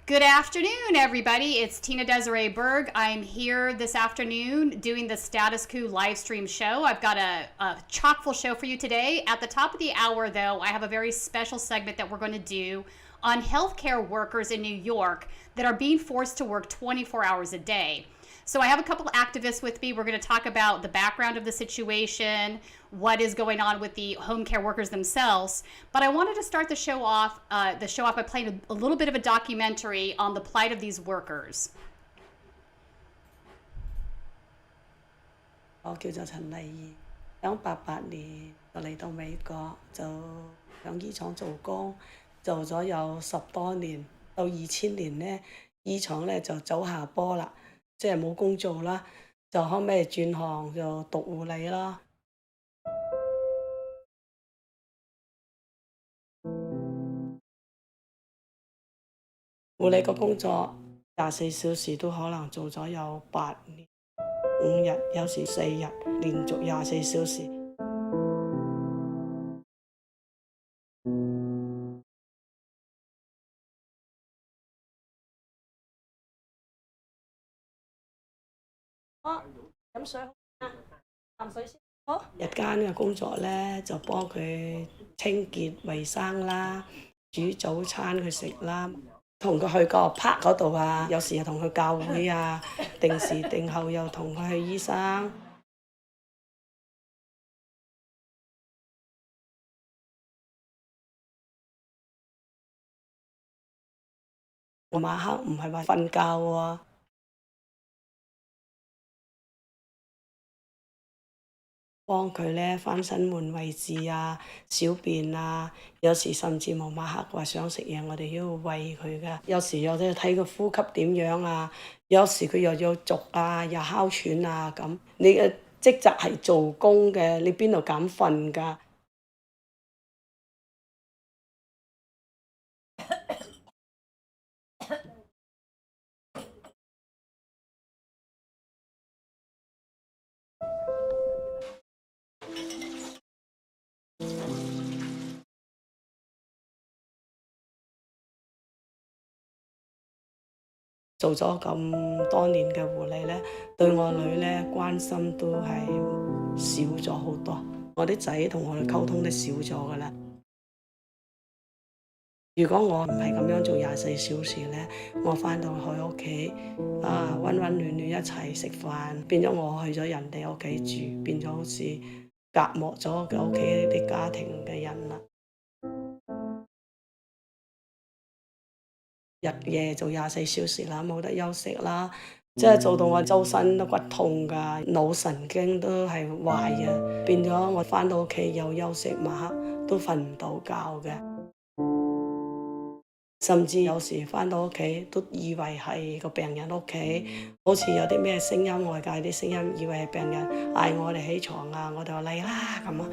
Good afternoon, everybody. It's Tina Desiree Berg. I'm here this afternoon doing the Status Coup live stream show. I've got a chock-full show for you today. At the top of the hour, though, I have a very special segment that we're going to do on healthcare workers in New York that are being forced to work 24 hours a day. So I have a couple of activists with me. We're going to talk about the background of the situation, what is going on with the home care workers themselves. But I wanted to start the show off by playing a little bit of a documentary on the plight of these workers. 我叫做陳麗儀，響88年就嚟到美國，就響醫廠做工，做咗有10多年。到2000年呢，醫廠呢就走下坡啦，即係冇工做啦，就後尾轉行就讀護理啦。護理個工作24小時都可能做咗有8年，5日有時4日，連續24小時。飲水啊，啖水先。好，日間嘅工作呢，就幫佢清潔衞生啦，煮早餐佢食啦。同佢去個 park 嗰度啊，有時又同佢教會啊，定時定候又同佢去醫生。我晚黑唔係話瞓覺喎。幫佢咧翻身換位置啊、小便啊，有時甚至冇晚黑話想食嘢，我哋都要餵佢噶。有時又要睇佢呼吸點樣啊，有時佢又要逐啊，又哮喘啊咁。你嘅職責係做工嘅，你邊度敢瞓㗎？做咗咁多年嘅護理呢，對我女呢關心都係少咗好多。我啲仔同我哋溝通都少咗㗎啦。如果我唔係咁樣做24小時呢，我返到去屋企啊，溫溫暖暖一齊食飯，變咗我去咗人哋屋企住，變咗好似隔膜咗嘅屋企啲家庭嘅人啦。日夜做24小時啦，冇得休息啦，即係做到我周身都骨痛㗎，腦神經都係壞嘅，變咗我返到屋企又休息，晚黑都瞓唔到覺嘅，甚至有時返到屋企都以為係個病人屋企，好似有啲咩聲音，外界啲聲音，以為係病人嗌我哋起床啊，我哋話嚟啦咁啊。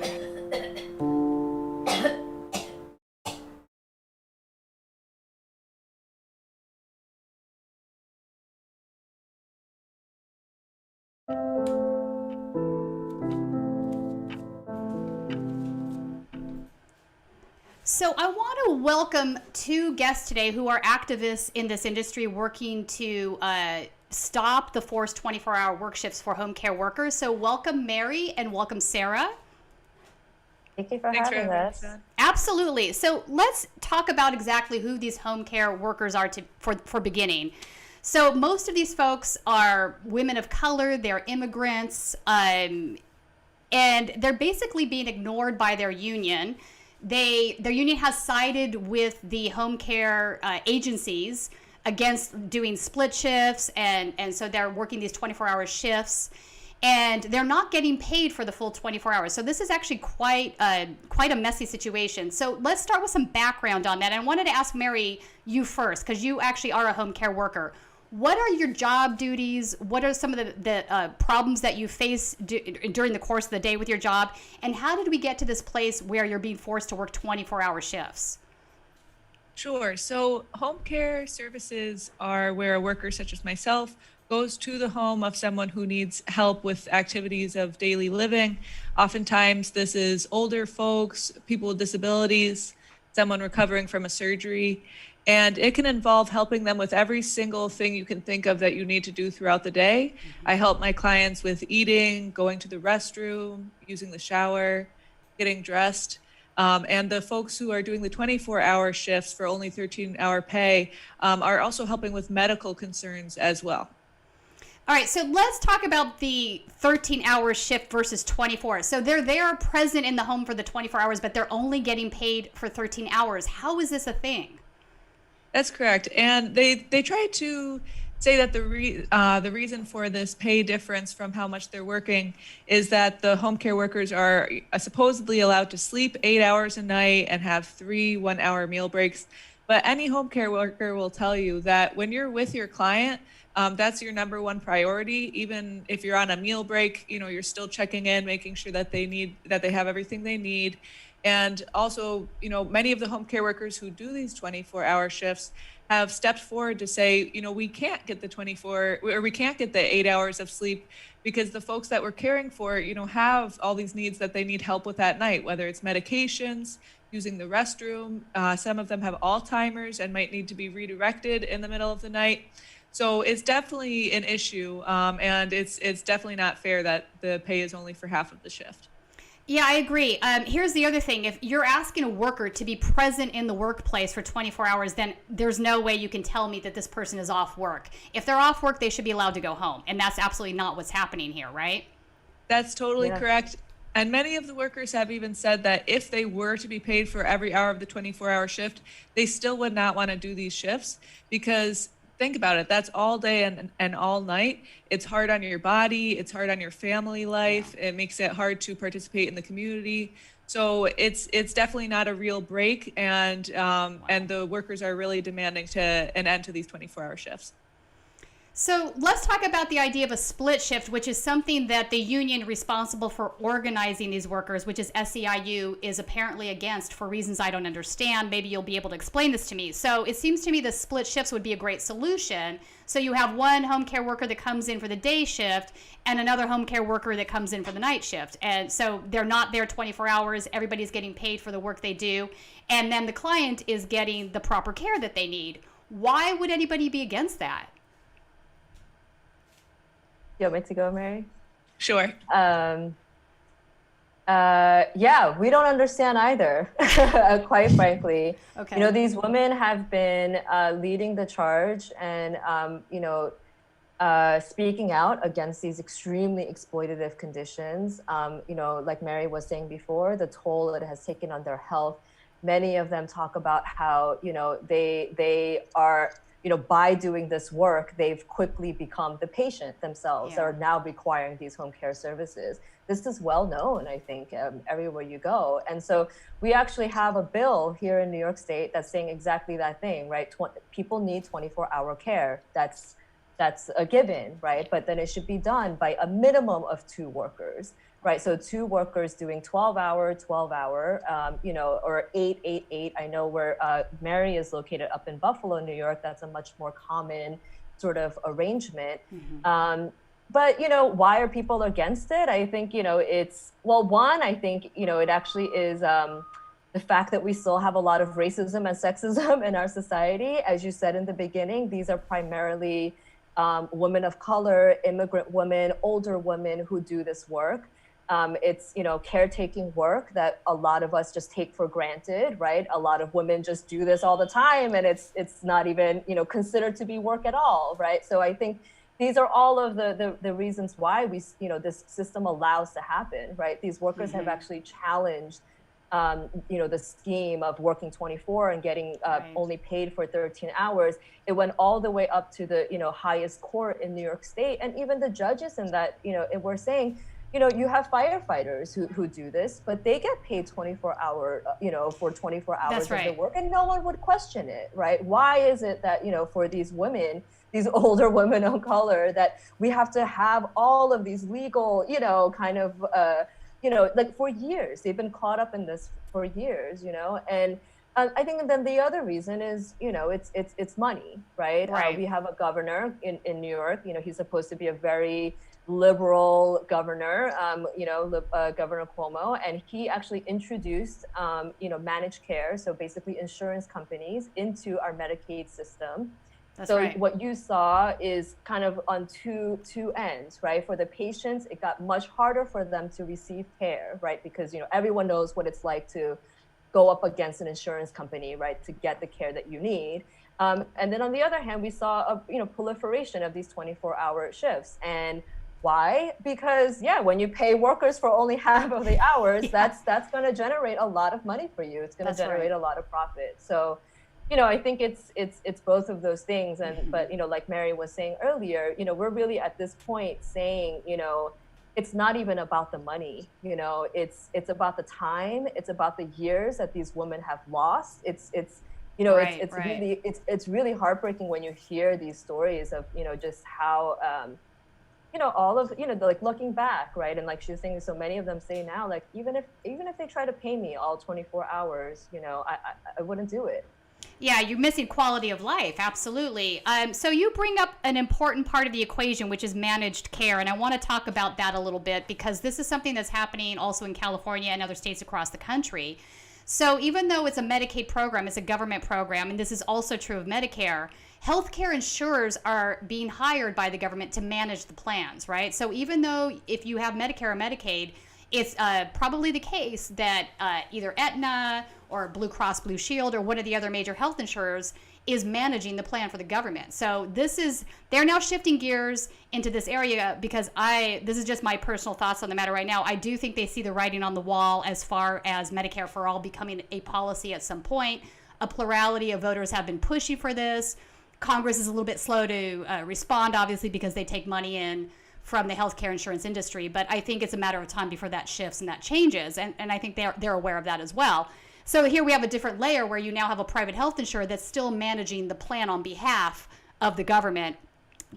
So I want to welcome two guests today who are activists in this industry working to stop the forced 24-hour work shifts for home care workers. So welcome Mary and welcome Sarah. Thank you for having us. Absolutely. So let's talk about exactly who these home care workers are for beginning. So most of these folks are women of color, they're immigrants, and they're basically being ignored by their union. Their union has sided with the home care agencies against doing split shifts, and so they're working these 24-hour shifts, and they're not getting paid for the full 24 hours. So this is actually quite a messy situation. So let's start with some background on that. And I wanted to ask Mary, you first, because you actually are a home care worker. What are your job duties? What are some of the problems that you face during the course of the day with your job? And how did we get to this place where you're being forced to work 24-hour shifts? Sure. So home care services are where a worker such as myself goes to the home of someone who needs help with activities of daily living. Oftentimes, this is older folks, people with disabilities, someone recovering from a surgery. And it can involve helping them with every single thing you can think of that you need to do throughout the day. I help my clients with eating, going to the restroom, using the shower, getting dressed. And the folks who are doing the 24-hour shifts for only 13-hour pay are also helping with medical concerns as well. All right, so let's talk about the 13-hour shift versus 24. So they're present in the home for the 24 hours, but they're only getting paid for 13 hours. How is this a thing? That's correct. And they try to say that the reason for this pay difference from how much they're working is that the home care workers are supposedly allowed to sleep 8 hours a night and have 3 one-hour meal breaks. But any home care worker will tell you that when you're with your client, that's your number one priority. Even if you're on a meal break, you're still checking in, making sure that they have everything they need. And also, many of the home care workers who do these 24-hour shifts have stepped forward to say, we can't get we can't get the 8 hours of sleep because the folks that we're caring for, have all these needs that they need help with at night, whether it's medications, using the restroom. Some of them have Alzheimer's and might need to be redirected in the middle of the night. So it's definitely an issue, and it's definitely not fair that the pay is only for half of the shift. Yeah, I agree. Here's the other thing. If you're asking a worker to be present in the workplace for 24 hours, then there's no way you can tell me that this person is off work. If they're off work, they should be allowed to go home. And that's absolutely not what's happening here, right? That's totally correct. And many of the workers have even said that if they were to be paid for every hour of the 24-hour shift, they still would not want to do these shifts because think about it, that's all day and all night. It's hard on your body, it's hard on your family life, it makes it hard to participate in the community. So it's definitely not a real break, and the workers are really demanding an end to these 24-hour shifts. So let's talk about the idea of a split shift, which is something that the union responsible for organizing these workers, which is SEIU, is apparently against for reasons I don't understand. Maybe you'll be able to explain this to me. So it seems to me the split shifts would be a great solution. So you have one home care worker that comes in for the day shift and another home care worker that comes in for the night shift. And so they're not there 24 hours. Everybody's getting paid for the work they do. And then the client is getting the proper care that they need. Why would anybody be against that? You want me to go, Mary? Sure. Yeah, we don't understand either, quite frankly. Okay. These women have been leading the charge and, speaking out against these extremely exploitative conditions. Like Mary was saying before, the toll it has taken on their health. Many of them talk about how, they are, by doing this work, they've quickly become the patient themselves that are now requiring these home care services. This is well known, I think, everywhere you go. And so we actually have a bill here in New York State that's saying exactly that thing, right? People need 24-hour care. That's a given, right? But then it should be done by a minimum of 2 workers, right? So 2 workers doing 12-hour, or 8-8-8. I know where Mary is located up in Buffalo, New York. That's a much more common sort of arrangement. Mm-hmm. But, why are people against it? I think, it's, well, one, I think, it actually is the fact that we still have a lot of racism and sexism in our society. As you said in the beginning, these are primarily women of color, immigrant women, older women who do this work. It's, caretaking work that a lot of us just take for granted, right? A lot of women just do this all the time, and it's not even, considered to be work at all, right? So I think these are all of the reasons why this system allows to happen, right? These workers have actually challenged, the scheme of working 24 and getting only paid for 13 hours. It went all the way up to the, highest court in New York State. And even the judges in that, were saying, you have firefighters who do this, but they get paid 24-hour, for 24 hours of the work, and no one would question it, right? Why is it that, for these women, these older women of color, that we have to have all of these legal, kind of, like for years, they've been caught up in this for years, and I think then the other reason is, it's money, right? We have a governor in New York, he's supposed to be a very liberal governor, Governor Cuomo, and he actually introduced, managed care, so basically insurance companies, into our Medicaid system. That's so right. What you saw is kind of on two ends, right? For the patients, it got much harder for them to receive care, right? Because everyone knows what it's like to go up against an insurance company, right, to get the care that you need. And then on the other hand, we saw a proliferation of these 24-hour shifts. And why? Because when you pay workers for only half of the hours, that's going to generate a lot of money for you. It's going to generate a lot of profit. So, I think it's both of those things. And but like Mary was saying earlier, we're really at this point saying, it's not even about the money. It's about the time. It's about the years that these women have lost. It's really heartbreaking when you hear these stories of just how all of like looking back, right? And like she was saying, so many of them say now, like even if they try to pay me all 24 hours, I wouldn't do it. Yeah, you're missing quality of life. Absolutely. So you bring up an important part of the equation, which is managed care. And I want to talk about that a little bit because this is something that's happening also in California and other states across the country. So even though it's a Medicaid program, it's a government program, and this is also true of Medicare, healthcare insurers are being hired by the government to manage the plans, right? So even though if you have Medicare or Medicaid, it's probably the case that either Aetna or Blue Cross Blue Shield or one of the other major health insurers is managing the plan for the government. So they're now shifting gears into this area because this is just my personal thoughts on the matter right now. I do think they see the writing on the wall as far as Medicare for All becoming a policy at some point. A plurality of voters have been pushing for this. Congress is a little bit slow to respond, obviously, because they take money in from the healthcare insurance industry. But I think it's a matter of time before that shifts and that changes. And I think they're aware of that as well. So here we have a different layer where you now have a private health insurer that's still managing the plan on behalf of the government.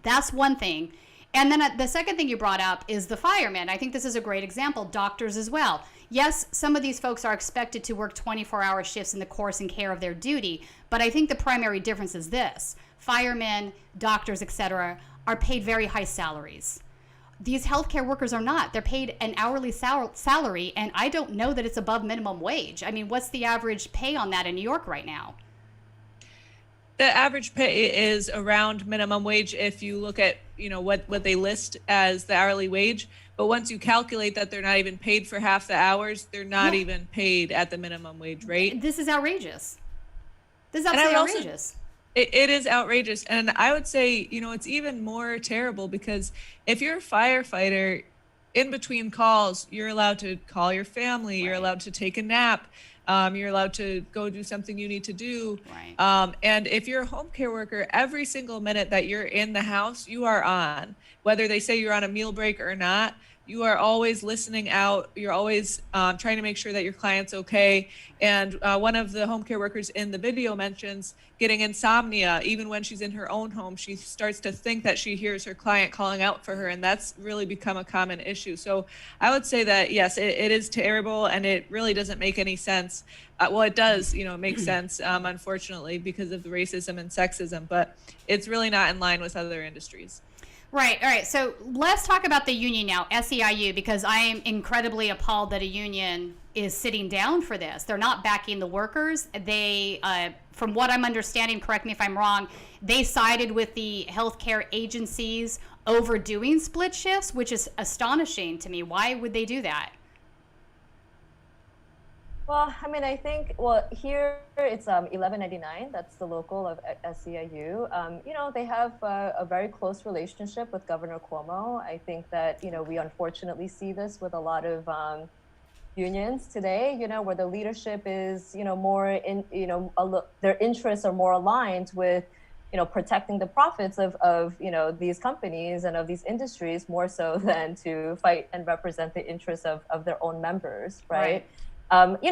That's one thing. And then the second thing you brought up is the firemen. I think this is a great example. Doctors as well. Yes, some of these folks are expected to work 24-hour shifts in the course and care of their duty. But I think the primary difference is this. Firemen, doctors, etc., are paid very high salaries. These healthcare workers are not. They're paid an hourly salary, and I don't know that it's above minimum wage. I mean, what's the average pay on that in New York right now? The average pay is around minimum wage if you look at, what they list as the hourly wage. But once you calculate that they're not even paid for half the hours, they're not even paid at the minimum wage rate. This is outrageous. This is absolutely outrageous. It is outrageous. And I would say, it's even more terrible because if you're a firefighter, in between calls, you're allowed to call your family, you're allowed to take a nap, you're allowed to go do something you need to do. Right. And if you're a home care worker, every single minute that you're in the house, you are on. Whether they say you're on a meal break or not, you are always listening out. You're always trying to make sure that your client's okay. And one of the home care workers in the video mentions getting insomnia. Even when she's in her own home, she starts to think that she hears her client calling out for her. And that's really become a common issue. So I would say that, yes, it is terrible. And it really doesn't make any sense. Well, it does, make sense, unfortunately, because of the racism and sexism. But it's really not in line with other industries. Right. All right. So let's talk about the union now, SEIU, because I am incredibly appalled that a union is sitting down for this. They're not backing the workers. They, from what I'm understanding, correct me if I'm wrong, they sided with the healthcare agencies overdoing split shifts, which is astonishing to me. Why would they do that? Well, I mean, I think, here it's $11.99. That's the local of SEIU. They have a very close relationship with Governor Cuomo. I think that, we unfortunately see this with a lot of unions today, where the leadership is, more in, their interests are more aligned with, protecting the profits of these companies and of these industries more so than to fight and represent the interests of their own members, right? The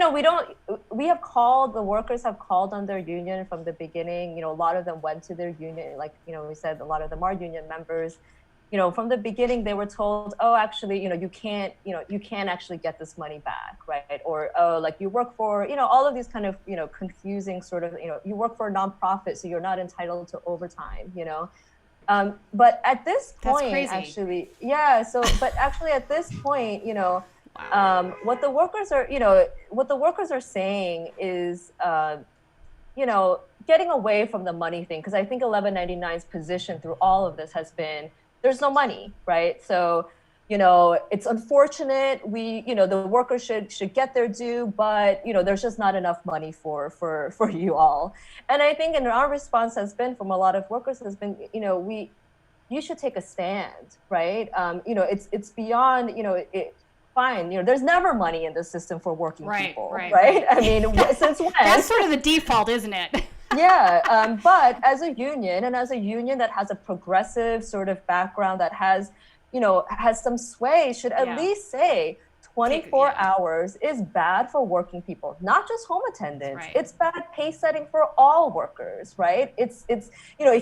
workers have called on their union from the beginning. A lot of them went to their union. Like, we said, a lot of them are union members. From the beginning, they were told, oh, actually, you can't actually get this money back, right? Or, oh, like you work for, all of these kind of, confusing sort of, you work for a nonprofit, so you're not entitled to overtime, But at this That's point, crazy. actually, yeah. So, but actually, at this point, what the workers are, what the workers are saying is, getting away from the money thing, because I think 1199's position through all of this has been there's no money, right? So, it's unfortunate. The workers should get their due, but there's just not enough money for you all. And I think, and our response has been from a lot of workers has been, you should take a stand, right? It's beyond, fine. There's never money in the system for working people, right? I mean, since when? That's sort of the default, isn't it? Yeah, but as a union, and as a union that has a progressive sort of background, that has some sway, should at least say 24 hours is bad for working people, not just home attendants. It's bad pay setting for all workers, right? It's if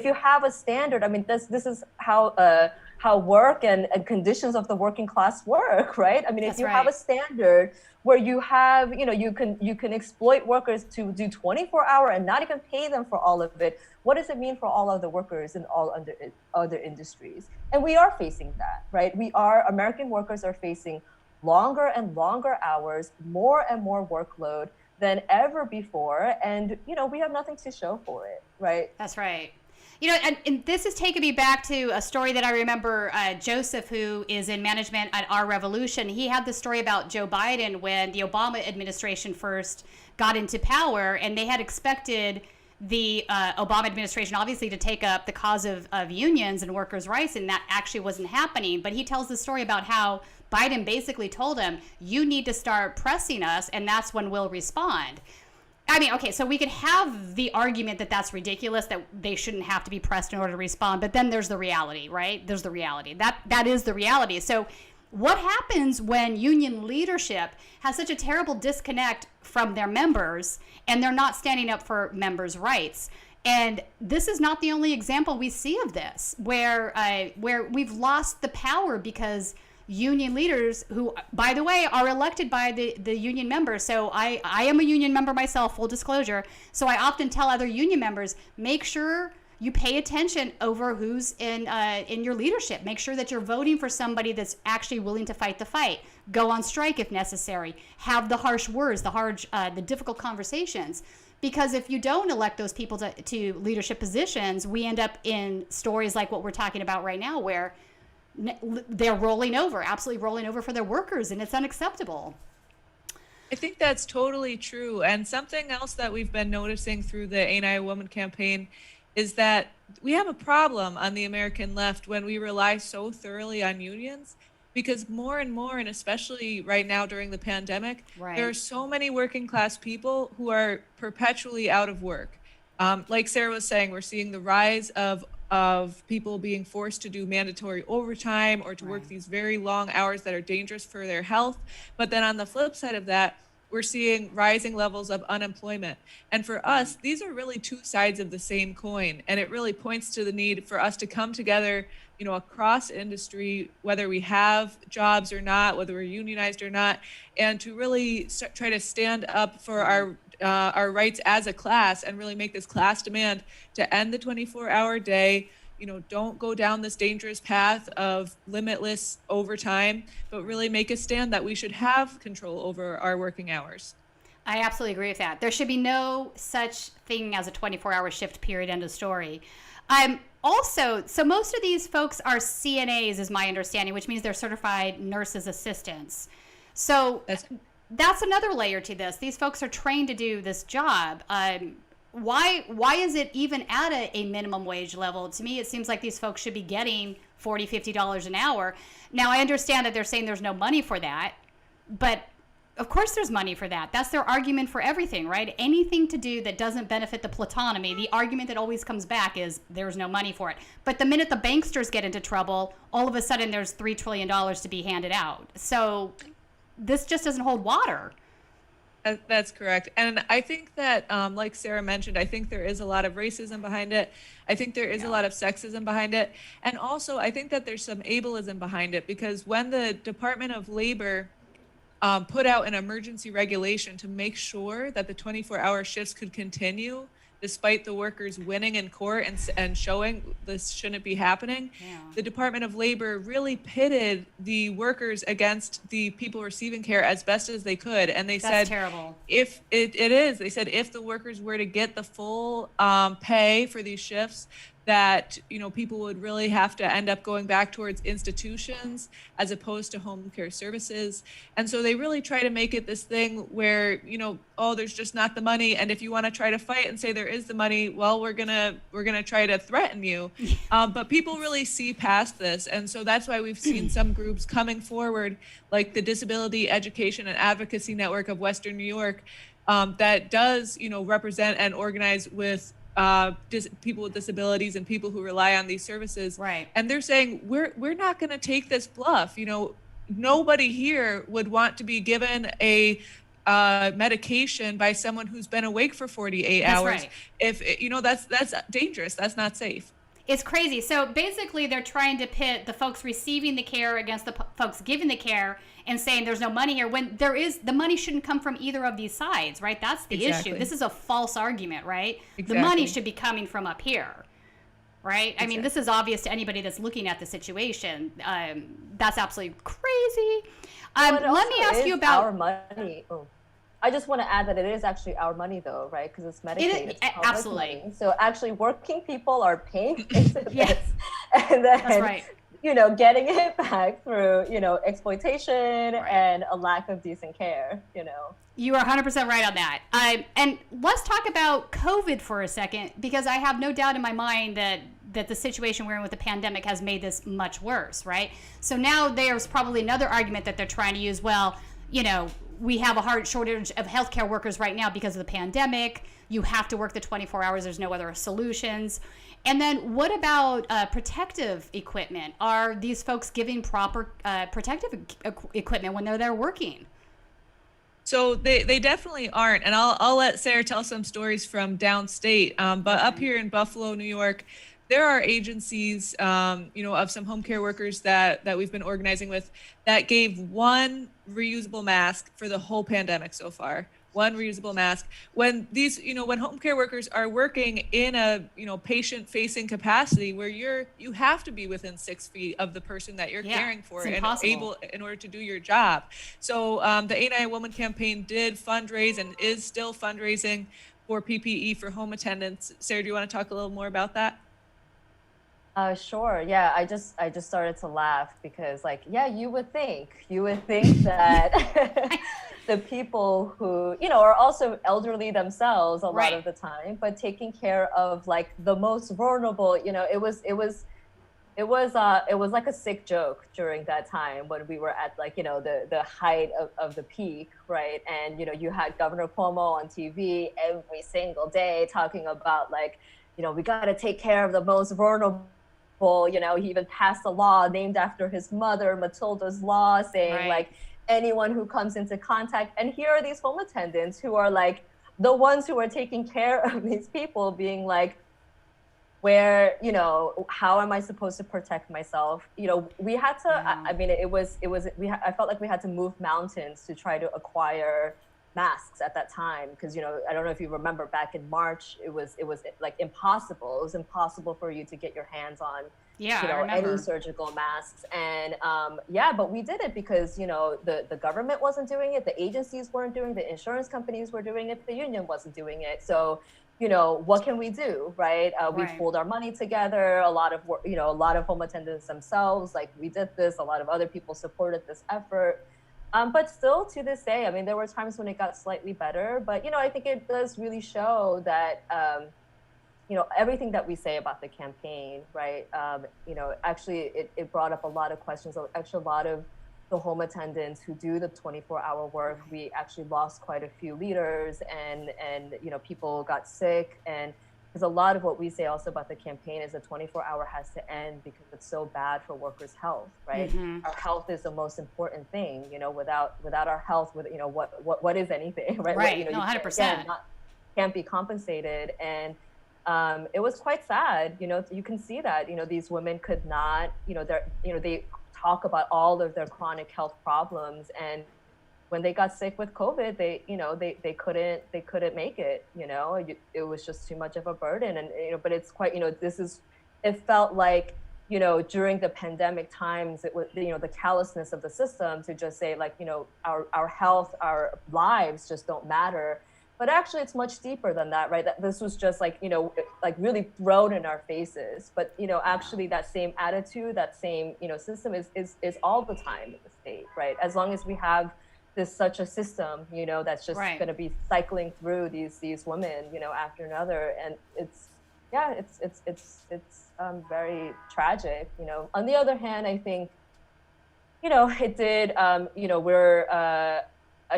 you have a standard, I mean, this is how work and conditions of the working class work, right? I mean, if you have a standard where you have, you can exploit workers to do 24-hour and not even pay them for all of it, what does it mean for all of the workers in all other industries? And we are facing that, right? American workers are facing longer and longer hours, more and more workload than ever before. And, we have nothing to show for it, right? That's right. And this has taken me back to a story that I remember. Joseph, who is in management at Our Revolution, he had the story about Joe Biden when the Obama administration first got into power, and they had expected the Obama administration obviously to take up the cause of unions and workers' rights, and that actually wasn't happening. But he tells the story about how Biden basically told him, you need to start pressing us, and that's when we'll respond. I mean, okay, so we could have the argument that that's ridiculous, that they shouldn't have to be pressed in order to respond, but then there's the reality, right? There's the reality. That is the reality. So what happens when union leadership has such a terrible disconnect from their members and they're not standing up for members' rights? And this is not the only example we see of this, where we've lost the power because union leaders, who, by the way, are elected by the union members. So I am a union member myself, full disclosure. So I often tell other union members, make sure you pay attention over who's in your leadership. Make sure that you're voting for somebody that's actually willing to fight the fight. Go on strike if necessary. Have the harsh words, the difficult conversations. Because if you don't elect those people to leadership positions, we end up in stories like what we're talking about right now, where they're absolutely rolling over for their workers, and it's unacceptable. I think that's totally true. And something else that we've been noticing through the Ain't I a Woman campaign is that we have a problem on the American left when we rely so thoroughly on unions, because more and more, and especially right now during the pandemic, there are so many working class people who are perpetually out of work. Like Sarah was saying, we're seeing the rise of people being forced to do mandatory overtime or to work these very long hours that are dangerous for their health. But then on the flip side of that, we're seeing rising levels of unemployment. And for us, these are really two sides of the same coin. And it really points to the need for us to come together, across industry, whether we have jobs or not, whether we're unionized or not, and to really try to stand up for our rights as a class and really make this class demand to end the 24-hour day. Don't go down this dangerous path of limitless overtime, but really make a stand that we should have control over our working hours. I absolutely agree with that. There should be no such thing as a 24-hour shift period, end of story. Also, so most of these folks are CNAs, is my understanding, which means they're certified nurses assistants. So that's another layer to this. These folks are trained to do this job. Why is it even at a minimum wage level? To me, it seems like these folks should be getting $40, $50 an hour. Now, I understand that they're saying there's no money for that, but of course there's money for that. That's their argument for everything, right? Anything to do that doesn't benefit the plutonymy, the argument that always comes back is there's no money for it. But the minute the banksters get into trouble, all of a sudden there's $3 trillion to be handed out. So this just doesn't hold water. That's correct. And I think that, like Sarah mentioned, I think there is a lot of racism behind it. I think there is a lot of sexism behind it. And also, I think that there's some ableism behind it, because when the Department of Labor put out an emergency regulation to make sure that the 24-hour shifts could continue, despite the workers winning in court and showing this shouldn't be happening, the Department of Labor really pitted the workers against the people receiving care as best as they could. And they said, terrible. If they said if the workers were to get the full pay for these shifts, that, people would really have to end up going back towards institutions as opposed to home care services. And so they really try to make it this thing where, oh, there's just not the money. And if you want to try to fight and say there is the money, well, we're gonna try to threaten you. But people really see past this. And so that's why we've seen some groups coming forward, like the Disability Education and Advocacy Network of Western New York, that does, represent and organize with people with disabilities and people who rely on these services. Right. And they're saying, we're not going to take this bluff. Nobody here would want to be given a medication by someone who's been awake for 48 That's hours. right. If that's dangerous. That's not safe. It's crazy. So basically, they're trying to pit the folks receiving the care against the folks giving the care and saying there's no money here, when the money shouldn't come from either of these sides, right? That's the issue. This is a false argument, right? Exactly. The money should be coming from up here, right? Exactly. I mean, this is obvious to anybody that's looking at the situation. That's absolutely crazy. Let me ask you about our money. Oh. I just want to add that it is actually our money, though, right? Because it's Medicaid. It's absolutely. Money. So actually, working people are paying into this, yes. And then that's right. Getting it back through exploitation and a lack of decent care. You are 100% right on that. And let's talk about COVID for a second, because I have no doubt in my mind that the situation we're in with the pandemic has made this much worse, right? So now there's probably another argument that they're trying to use. Well, we have a hard shortage of healthcare workers right now because of the pandemic. You have to work the 24 hours. There's no other solutions. And then what about protective equipment? Are these folks giving proper protective equipment when they're there working? So they definitely aren't. And I'll let Sarah tell some stories from downstate. But up here in Buffalo, New York, there are agencies, of some home care workers that we've been organizing with that gave one reusable mask for the whole pandemic so far. One reusable mask. When these, when home care workers are working in a, patient-facing capacity where you have to be within 6 feet of the person that you're caring for and able in order to do your job. So the Ain't I a Woman campaign did fundraise and is still fundraising for PPE for home attendants. Sarah, do you want to talk a little more about that? Sure. Yeah, I just started to laugh because, you would think that the people who are also elderly themselves a lot of the time, but taking care of the most vulnerable. It was like a sick joke during that time when we were at the height of the peak, right? And you had Governor Cuomo on TV every single day talking about we got to take care of the most vulnerable. He even passed a law named after his mother, Matilda's Law, saying anyone who comes into contact. And here are these home attendants who are the ones who are taking care of these people, being where, how am I supposed to protect myself? We had to, I felt like we had to move mountains to try to acquire masks at that time, because I don't know if you remember, back in March it was impossible. It was impossible for you to get your hands on any surgical masks. And but we did it because the government wasn't doing it, the agencies weren't doing it, the insurance companies were doing it, the union wasn't doing it. So what can we do, right? We pulled our money together. A lot of home attendants themselves, we did this. A lot of other people supported this effort. But still, to this day, I mean, there were times when it got slightly better. But, I think it does really show that, everything that we say about the campaign, right? Actually, it brought up a lot of questions. Actually, a lot of the home attendants who do the 24-hour work, we actually lost quite a few leaders, and people got sick. And because a lot of what we say also about the campaign is the 24-hour has to end because it's so bad for workers' health, right? Mm-hmm. Our health is the most important thing. Without our health, what is anything, right? Right. No, 100%. Can't be compensated. And it was quite sad. You can see that these women could not. They talk about all of their chronic health problems, and when they got sick with COVID, they couldn't make it, it was just too much of a burden. And, but it's quite, it felt like, during the pandemic times, it was, the callousness of the system to just say like, our health, our lives just don't matter. But actually it's much deeper than that, right? That this was just like, like really thrown in our faces. But, actually that same attitude, that same, system is all the time in the state, right? As long as we have such a system, that's just Right. going to be cycling through these women, after another. And it's very tragic, On the other hand, I think, it did, I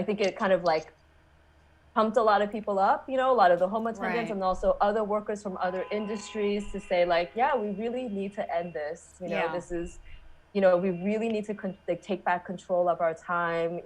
think it kind of like pumped a lot of people up, a lot of the home attendants Right. and also other workers from other industries to say like, yeah, we really need to end this. Yeah. This is, we really need to take back control of our time.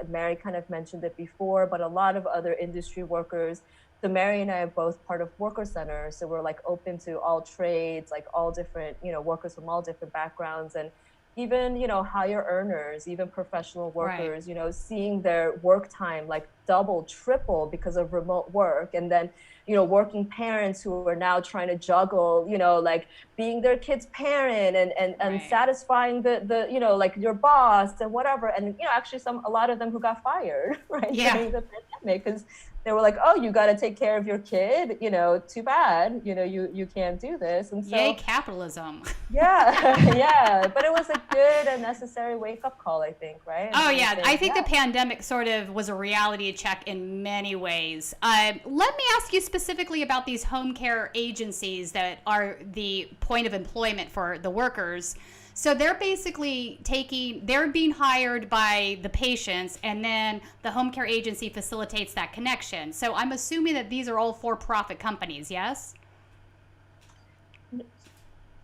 Mary kind of mentioned it before, but a lot of other industry workers. So Mary and I are both part of worker centers. So we're like open to all trades, like all different, workers from all different backgrounds, and even, higher earners, even professional workers, seeing their work time like double, triple because of remote work. And then, working parents who are now trying to juggle, like being their kid's parent and Right. satisfying the, like your boss and whatever. And, actually a lot of them who got fired, right? Yeah. During the pandemic, because they were like, oh, you got to take care of your kid, too bad, you can't do this. And so, Yay, capitalism. yeah, yeah. But it was a good and necessary wake-up call, I think, right? Oh, And yeah. think, I think the pandemic sort of was a reality check in many ways. Let me ask you specifically about these home care agencies that are the point of employment for the workers. So they're basically they're being hired by the patients, and then the home care agency facilitates that connection. So I'm assuming that these are all for-profit companies, yes?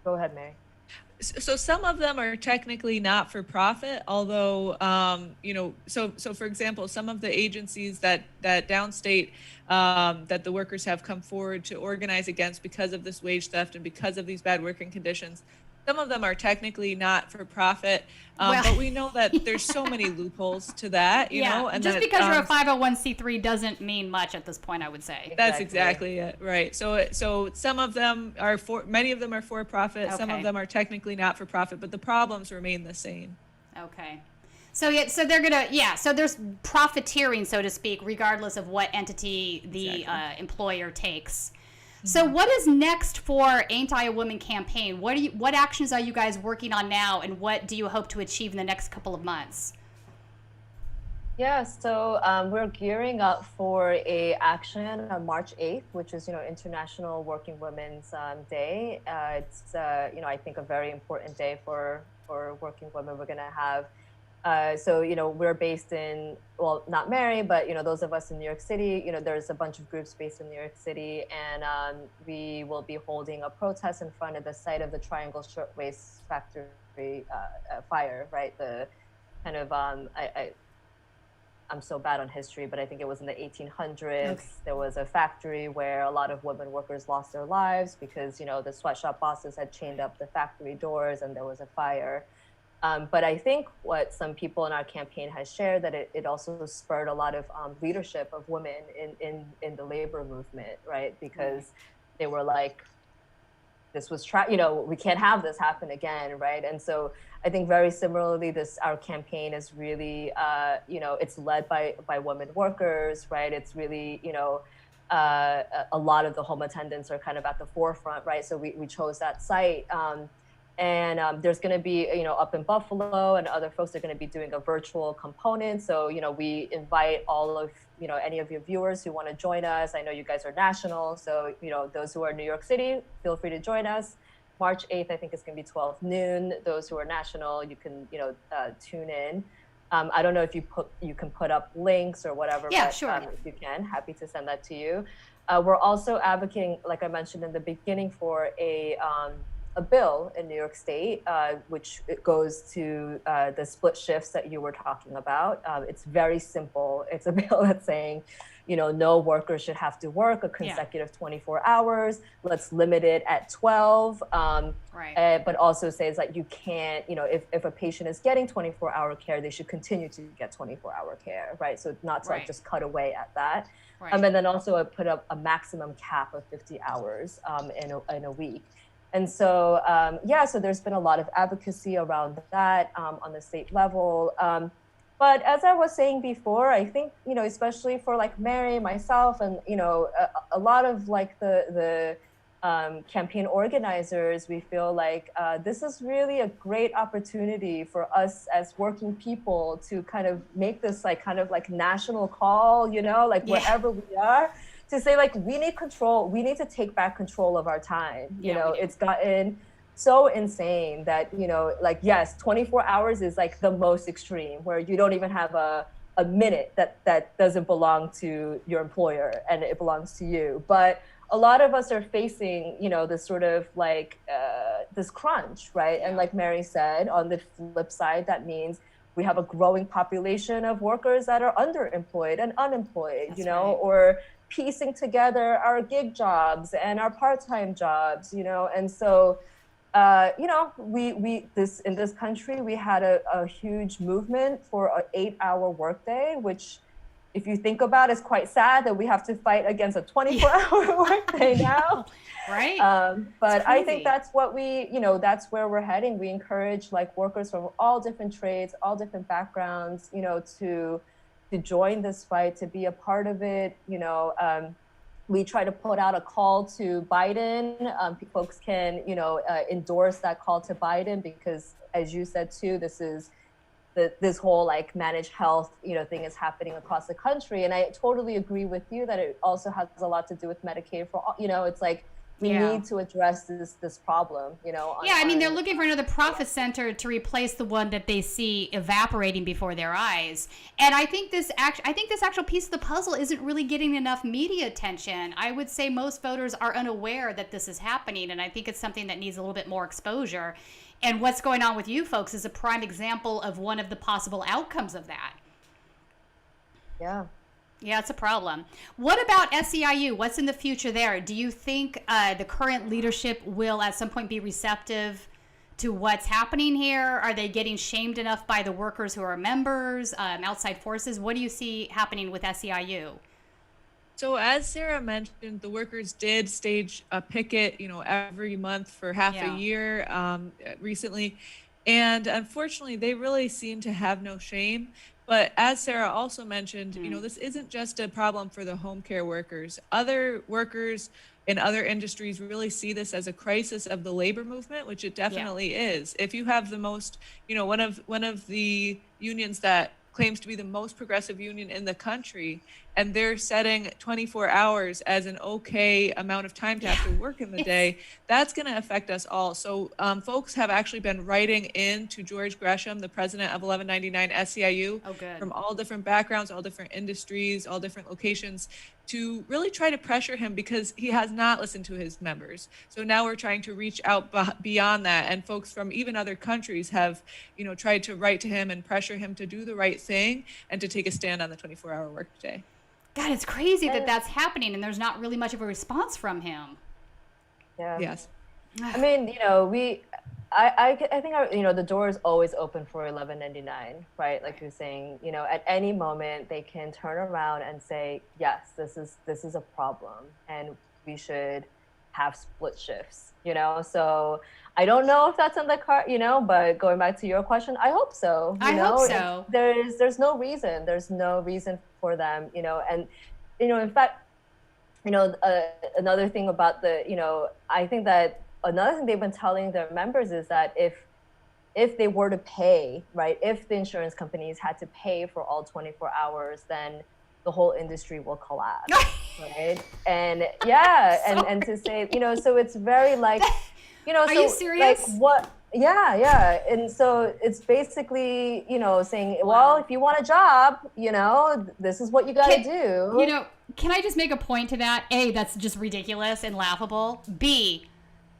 Go ahead, Mary. So some of them are technically not for profit, although, so for example, some of the agencies that downstate that the workers have come forward to organize against because of this wage theft and because of these bad working conditions, some of them are technically not for profit, but we know that there's so many loopholes to that, you know. And just that, because you're a 501c3 doesn't mean much at this point, I would say. That's exactly it, right? So some of them are many of them are for profit, some of Okay. them are technically not for profit, but the problems remain the same. Okay. So they're gonna so there's profiteering, so to speak, regardless of what entity the employer takes. So what is next for Ain't I a Woman campaign? What actions are you guys working on now, and what do you hope to achieve in the next couple of months? Yeah, so we're gearing up for a action on March 8th, which is, International Working Women's Day. It's, I think a very important day for working women. We're going to have so, we're based in, well, not Mary, but, those of us in New York City, there's a bunch of groups based in New York City, and we will be holding a protest in front of the site of the Triangle Shirtwaist Factory fire, right? The kind of, I'm so bad on history, but I think it was in the 1800s. Okay. There was a factory where a lot of women workers lost their lives because, the sweatshop bosses had chained up the factory doors and there was a fire. But I think what some people in our campaign has shared, that it also spurred a lot of leadership of women in the labor movement, right? Because they were like, this was we can't have this happen again, right? And so I think very similarly, our campaign is really, it's led by women workers, right? It's really, a lot of the home attendants are kind of at the forefront, right? So we chose that site. And there's going to be, up in Buffalo, and other folks are going to be doing a virtual component. So, we invite all of, any of your viewers who want to join us. I know you guys are national. So, those who are in New York City, feel free to join us. March 8th, I think it's going to be 12 noon. Those who are national, you can, tune in. I don't know if you can put up links or whatever. Yeah, but, sure. If you can, happy to send that to you. We're also advocating, like I mentioned in the beginning, for a bill in New York State, which it goes to the split shifts that you were talking about. It's very simple. It's a bill that's saying, no worker should have to work a consecutive 24 hours. Let's limit it at 12. But also says like you can't, if a patient is getting 24-hour care, they should continue to get 24-hour care, right? So not to like just cut away at that. And then also I put up a maximum cap of 50 hours in a week. And so, so there's been a lot of advocacy around that on the state level. But as I was saying before, I think, especially for like Mary, myself, and, a lot of like the campaign organizers, we feel like this is really a great opportunity for us as working people to kind of make this like kind of like national call, wherever we are, to say like, we need control, we need to take back control of our time. It's gotten so insane that, yes, 24 hours is like the most extreme, where you don't even have a minute that doesn't belong to your employer and it belongs to you. But a lot of us are facing, this sort of like this crunch, right? And like Mary said, on the flip side, that means we have a growing population of workers that are underemployed and unemployed, or piecing together our gig jobs and our part-time jobs, and so in this country, we had a huge movement for an 8-hour workday, which, if you think about it, is quite sad that we have to fight against a 24-hour workday now. Right. But I think that's what that's where we're heading. We encourage like workers from all different trades, all different backgrounds, to join this fight, to be a part of it. We try to put out a call to Biden. Folks can, endorse that call to Biden, because, as you said too, this whole like managed health, thing is happening across the country. And I totally agree with you that it also has a lot to do with Medicaid for all, it's like, we need to address this problem, they're looking for another profit center to replace the one that they see evaporating before their eyes. And I think this actual piece of the puzzle isn't really getting enough media attention. I would say most voters are unaware that this is happening, and I think it's something that needs a little bit more exposure. And what's going on with you folks is a prime example of one of the possible outcomes of that. Yeah, it's a problem. What about SEIU? What's in the future there? Do you think the current leadership will at some point be receptive to what's happening here? Are they getting shamed enough by the workers who are members, outside forces? What do you see happening with SEIU? So as Sarah mentioned, the workers did stage a picket, every month for half a year recently. And unfortunately, they really seem to have no shame. But as Sarah also mentioned, this isn't just a problem for the home care workers. Other workers in other industries really see this as a crisis of the labor movement, which it definitely is. If you have the most, one of the unions that claims to be the most progressive union in the country, and they're setting 24 hours as an okay amount of time to have to work in the day, that's going to affect us all. So folks have actually been writing in to George Gresham, the president of 1199 SEIU, from all different backgrounds, all different industries, all different locations, to really try to pressure him, because he has not listened to his members. So now we're trying to reach out beyond that, and folks from even other countries have, tried to write to him and pressure him to do the right thing and to take a stand on the 24-hour workday. God, it's crazy that that's happening, and there's not really much of a response from him. Yeah. Yes. I mean, I think the door is always open for 1199, right? Like you're saying, at any moment they can turn around and say, yes, this is a problem, and we should have split shifts. So I don't know if that's in the card, but going back to your question, I hope so. I hope so. There's no reason for them, and in fact, another thing about I think that another thing they've been telling their members is that if they were to pay, right, if the insurance companies had to pay for all 24 hours, then the whole industry will collapse, right? And and to say, so it's very like, Are you serious? Like what? Yeah. And so it's basically, saying, well, if you want a job, this is what you got to do. Can I just make a point to that? A, that's just ridiculous and laughable. B,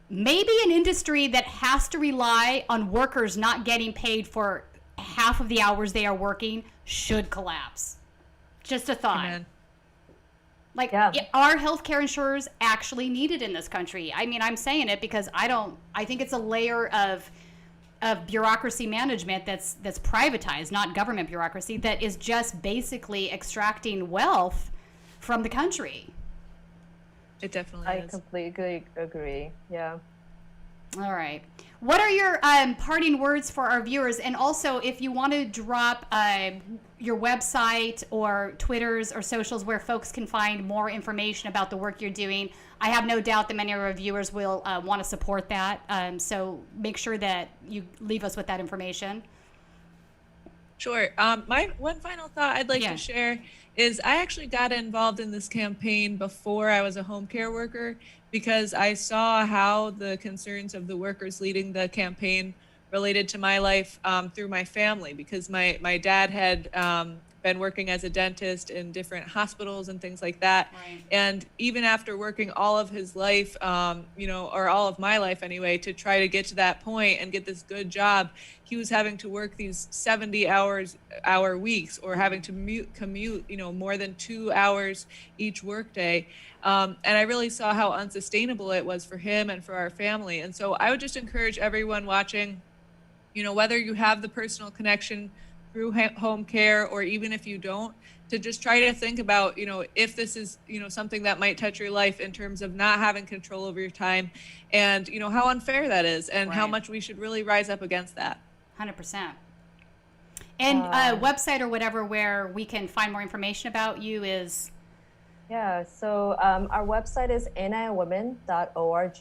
maybe an industry that has to rely on workers not getting paid for half of the hours they are working should collapse. Just a thought. Amen. Like, Yeah. are healthcare insurers actually needed in this country? I mean, I'm saying it because I think it's a layer of bureaucracy management that's privatized, not government bureaucracy, that is just basically extracting wealth from the country. It definitely I is. completely agree. Yeah. All right. What are your parting words for our viewers? And also, if you want to drop your website or Twitters or socials where folks can find more information about the work you're doing, I have no doubt that many of our viewers will want to support that. So make sure that you leave us with that information. Sure. My one final thought I'd like Yeah. to share is I actually got involved in this campaign before I was a home care worker because I saw how the concerns of the workers leading the campaign related to my life through my family, because my dad had been working as a dentist in different hospitals and things like that. Right. And even after working all of his life, or all of my life anyway, to try to get to that point and get this good job, he was having to work these 70-hour weeks, or having to commute, more than 2 hours each workday. And I really saw how unsustainable it was for him and for our family. And so I would just encourage everyone watching, whether you have the personal connection through home care, or even if you don't, to just try to think about, if this is, something that might touch your life in terms of not having control over your time, and, how unfair that is, and how Right. much we should really rise up against that. 100%. And website or whatever where we can find more information about you is? Yeah, so our website is niwomen.org.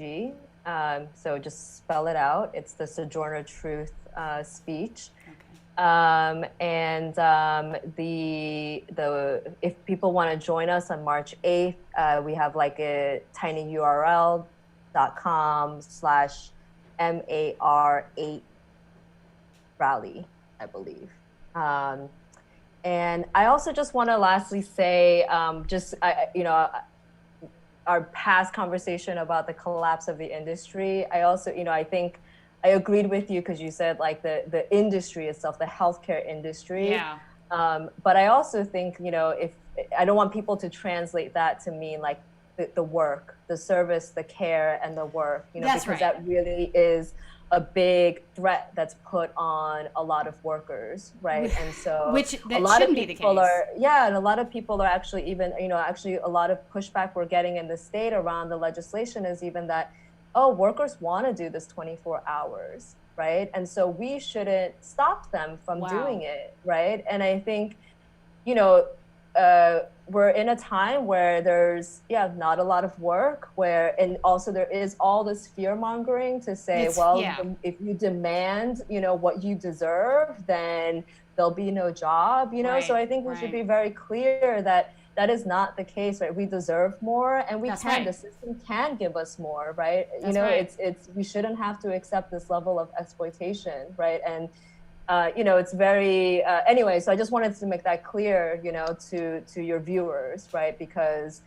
So just spell it out. It's the Sojourner Truth speech. And the if people want to join us on March 8th, we have like a tinyurl.com/MAR8 rally, I believe. And I also just want to lastly say, our past conversation about the collapse of the industry. I also, I think I agreed with you because you said like the industry itself, the healthcare industry. Yeah. But I also think, if I don't want people to translate that to mean like the work, the service, the care, and the work, That's because right. that really is a big threat that's put on a lot of workers, right? And so Which that a lot of shouldn't be the people case. and a lot of people are actually even, actually a lot of pushback we're getting in the state around the legislation is even that, workers want to do this 24 hours, right? And so we shouldn't stop them from Wow. doing it, right? And I think, we're in a time where there's not a lot of work, and also there is all this fear mongering to say, if you demand, what you deserve, then there'll be no job, Right, So I think we should right. be very clear that that is not the case, right? We deserve more, and That's can. right. The system can give us more, right? That's right. It's we shouldn't have to accept this level of exploitation, right? And it's very anyway. So I just wanted to make that clear, to your viewers, right? Because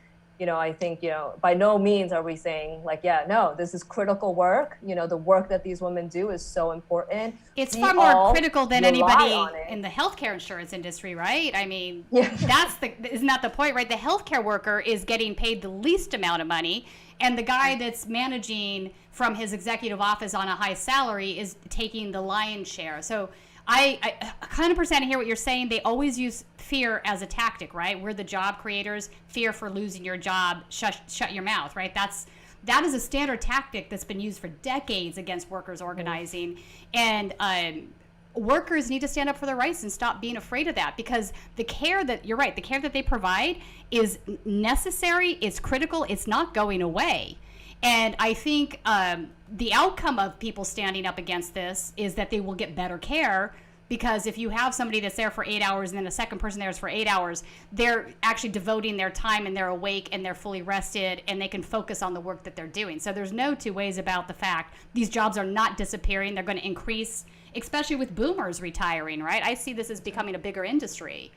I think by no means are we saying like, no, this is critical work. The work that these women do is so important. It's We far more all critical than rely anybody on it. in the healthcare insurance industry, right? I mean, Yeah. isn't that the point, right? The healthcare worker is getting paid the least amount of money, and the guy that's managing from his executive office on a high salary is taking the lion's share. So I 100% hear what you're saying. They always use fear as a tactic, right? We're the job creators. Fear for losing your job. Shut your mouth, right? That is a standard tactic that's been used for decades against workers organizing. And workers need to stand up for their rights and stop being afraid of that, because the care that they provide is necessary, it's critical, it's not going away. And I think the outcome of people standing up against this is that they will get better care, because if you have somebody that's there for 8 hours and then a second person there is for 8 hours, they're actually devoting their time and they're awake and they're fully rested and they can focus on the work that they're doing. So there's no two ways about the fact these jobs are not disappearing. They're going to increase, especially with boomers retiring, right? I see this as becoming a bigger industry.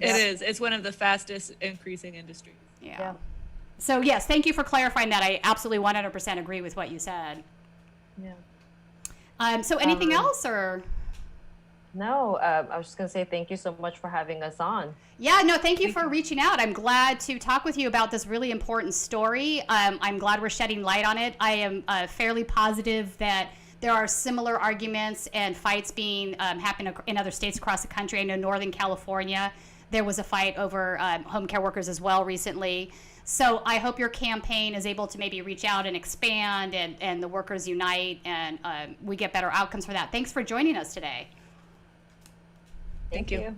It is. It's one of the fastest increasing industries. Yeah. So yes, thank you for clarifying that. I absolutely 100% agree with what you said. Yeah. So anything else, or? No, I was just going to say thank you so much for having us on. Yeah, no, thank you for reaching out. I'm glad to talk with you about this really important story. I'm glad we're shedding light on it. I am fairly positive that there are similar arguments and fights being happening in other states across the country. I know Northern California, there was a fight over home care workers as well recently. So I hope your campaign is able to maybe reach out and expand, and the workers unite, and we get better outcomes for that. Thanks for joining us today. Thank you.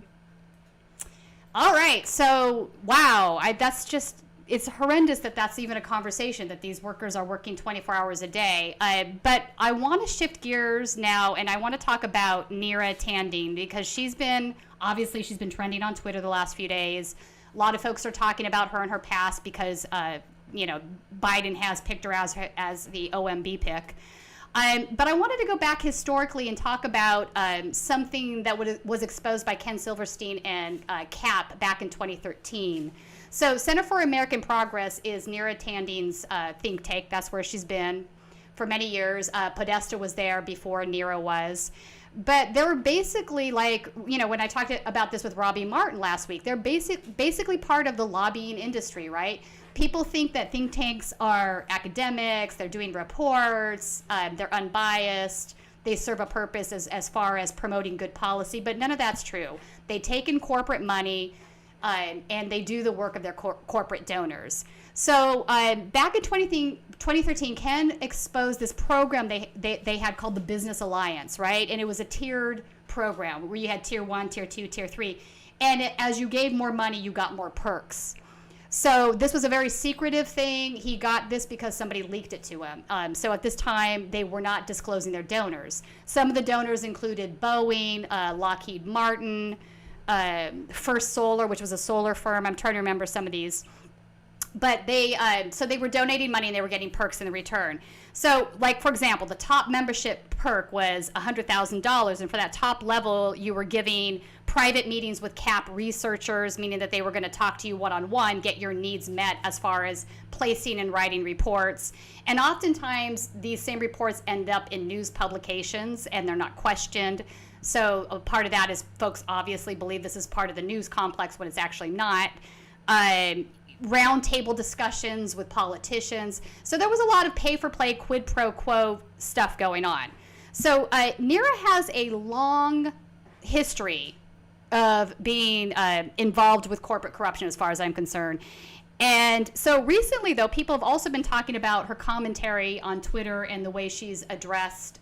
All right. So, wow, that's just, it's horrendous that that's even a conversation, that these workers are working 24 hours a day. But I want to shift gears now, and I want to talk about Neera Tandine, because she's been trending on Twitter the last few days. A lot of folks are talking about her and her past because, Biden has picked her as the OMB pick. But I wanted to go back historically and talk about something that was exposed by Ken Silverstein and CAP back in 2013. So Center for American Progress is Neera Tandine's think tank. That's where she's been for many years. Podesta was there before Neera was. But they're basically when I talked about this with Robbie Martin last week, they're basically part of the lobbying industry, right? People think that think tanks are academics, they're doing reports, they're unbiased, they serve a purpose as far as promoting good policy, but none of that's true. They take in corporate money and they do the work of their corporate donors. So back in 2013, Ken exposed this program they had called the Business Alliance, right? And it was a tiered program where you had tier 1, tier 2, tier 3. And as you gave more money, you got more perks. So this was a very secretive thing. He got this because somebody leaked it to him. So at this time, they were not disclosing their donors. Some of the donors included Boeing, Lockheed Martin, First Solar, which was a solar firm. I'm trying to remember some of these. But they were donating money and they were getting perks in the return. So, like, for example, the top membership perk was $100,000. And for that top level, you were giving private meetings with CAP researchers, meaning that they were going to talk to you one-on-one, get your needs met as far as placing and writing reports. And oftentimes, these same reports end up in news publications and they're not questioned. So a part of that is folks obviously believe this is part of the news complex when it's actually not. Roundtable discussions with politicians. So there was a lot of pay-for-play, quid pro quo stuff going on. So Neera has a long history of being involved with corporate corruption as far as I'm concerned. And so recently, though, people have also been talking about her commentary on Twitter and the way she's addressed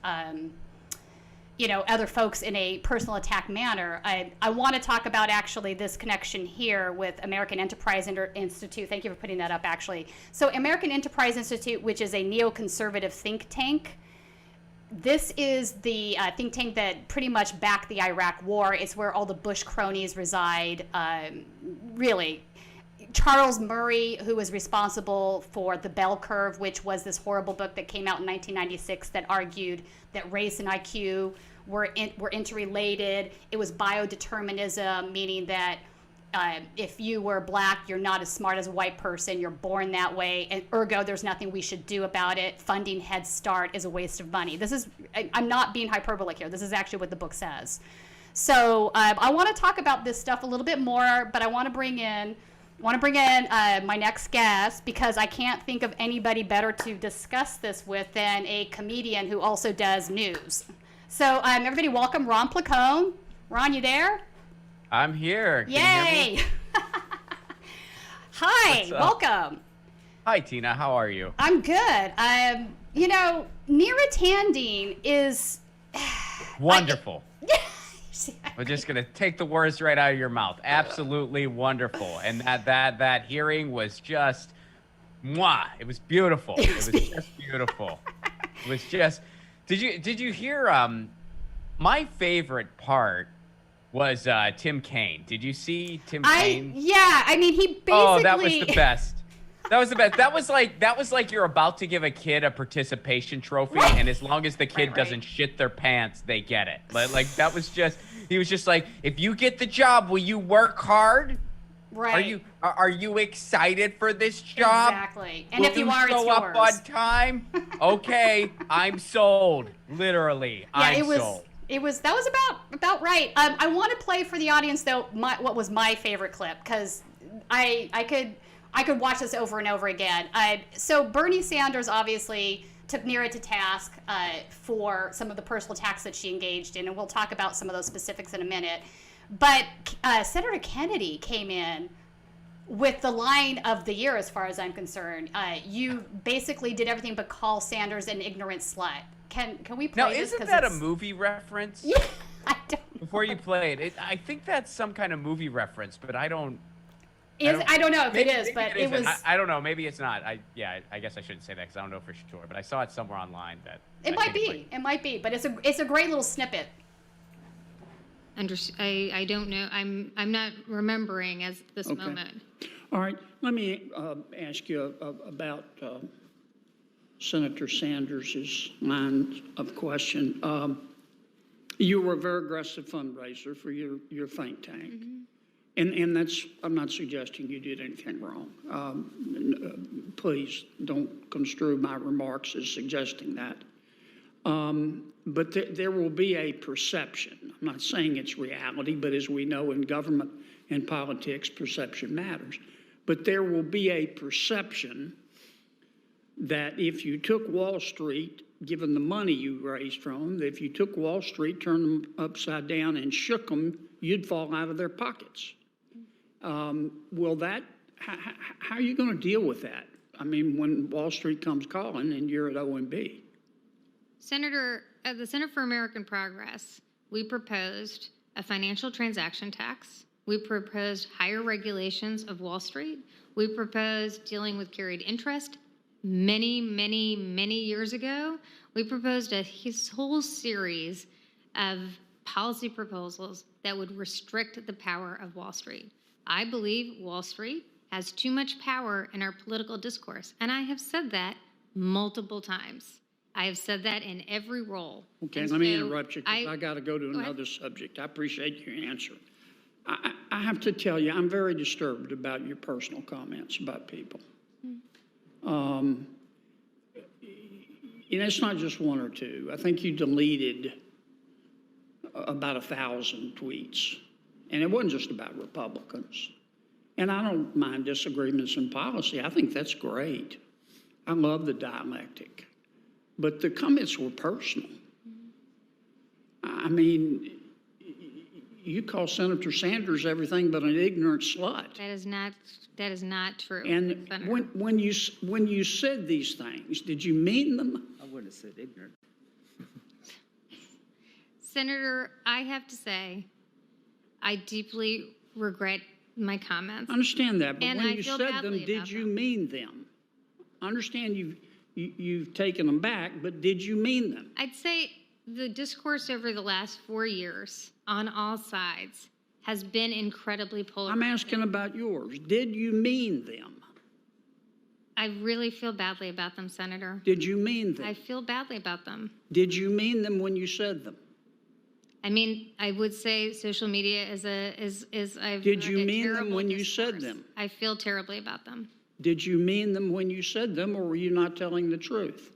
other folks in a personal attack manner. I want to talk about actually this connection here with American Enterprise Institute. Thank you for putting that up, actually. So American Enterprise Institute, which is a neoconservative think tank. This is the think tank that pretty much backed the Iraq War. It's where all the Bush cronies reside, really. Charles Murray, who was responsible for The Bell Curve, which was this horrible book that came out in 1996 that argued that race and IQ were interrelated. It was biodeterminism, meaning that if you were black, you're not as smart as a white person. You're born that way, and ergo, there's nothing we should do about it. Funding Head Start is a waste of money. I'm not being hyperbolic here. This is actually what the book says. So I want to talk about this stuff a little bit more, but I want to bring in my next guest because I can't think of anybody better to discuss this with than a comedian who also does news. So everybody welcome Ron Placone. Ron, you there? I'm here. Can Yay! you hear me? Hi, welcome. Hi, Tina. How are you? I'm good. Neera Tandine is wonderful. We're just gonna take the words right out of your mouth. Absolutely wonderful, and that hearing was just, mwah! It was beautiful. It was just beautiful. It was just. Did you hear? My favorite part was Tim Kaine. Did you see Tim Kaine? Yeah. I mean, he basically. Oh, that was the best. That was the best. That was like you're about to give a kid a participation trophy, right. And as long as the kid doesn't shit their pants, they get it. Like that was just. He was just like, if you get the job, will you work hard? Right. Are you excited for this job? Exactly. And will if you are, it's yours. Show up on time? Okay, I'm sold. Literally, I'm sold. That was about right. I want to play for the audience though what was my favorite clip, because I could watch this over and over again. So Bernie Sanders obviously took Neera to task for some of the personal attacks that she engaged in, and we'll talk about some of those specifics in a minute. But Senator Kennedy came in with the line of the year, as far as I'm concerned. You basically did everything but call Sanders an ignorant slut. Can we play Now, this? isn't that a movie reference? Yeah, I don't. Before you play it, I think that's some kind of movie reference, but I don't know if it is, but it was. I don't know. Maybe it's not. I guess I shouldn't say that because I don't know for sure. But I saw it somewhere online that It might be. But it's a great little snippet. I don't know. I'm not remembering as this moment. All right. Let me ask you about Senator Sanders' line of question. You were a very aggressive fundraiser for your think tank. And that's, I'm not suggesting you did anything wrong. Please don't construe my remarks as suggesting that. But there will be a perception. I'm not saying it's reality, but as we know in government and politics, perception matters. But there will be a perception that if you took Wall Street, given the money you raised from them, if you took Wall Street, turned them upside down and shook them, you'd fall out of their pockets. How are you going to deal with that? I mean, when Wall Street comes calling and you're at OMB. Senator, at the Center for American Progress, we proposed a financial transaction tax. We proposed higher regulations of Wall Street. We proposed dealing with carried interest many, many, many years ago. We proposed a whole series of policy proposals that would restrict the power of Wall Street. I believe Wall Street has too much power in our political discourse, and I have said that multiple times. I have said that in every role. Okay, and let me so interrupt you because I got to go to another subject. I appreciate your answer. I have to tell you, I'm very disturbed about your personal comments about people. And it's not just one or two. I think you deleted about 1,000 tweets. And it wasn't just about Republicans. And I don't mind disagreements in policy. I think that's great. I love the dialectic. But the comments were personal. I mean, you call Senator Sanders everything but an ignorant slut. That is not true. And when you said these things, did you mean them? I wouldn't have said ignorant. Senator, I have to say, I deeply regret my comments. I understand that, but And when I you feel said badly them, did about you them. mean them? I understand you've taken them back, but did you mean them? I'd say the discourse over the last 4 years on all sides has been incredibly polarized. I'm asking about yours. Did you mean them? I really feel badly about them, Senator. Did you mean them? I feel badly about them. Did you mean them when you said them? I mean, I would say social media is I've Did heard you a mean them terrible when you said discourse. them? I feel terribly about them. Did you mean them when you said them, or were you not telling the truth?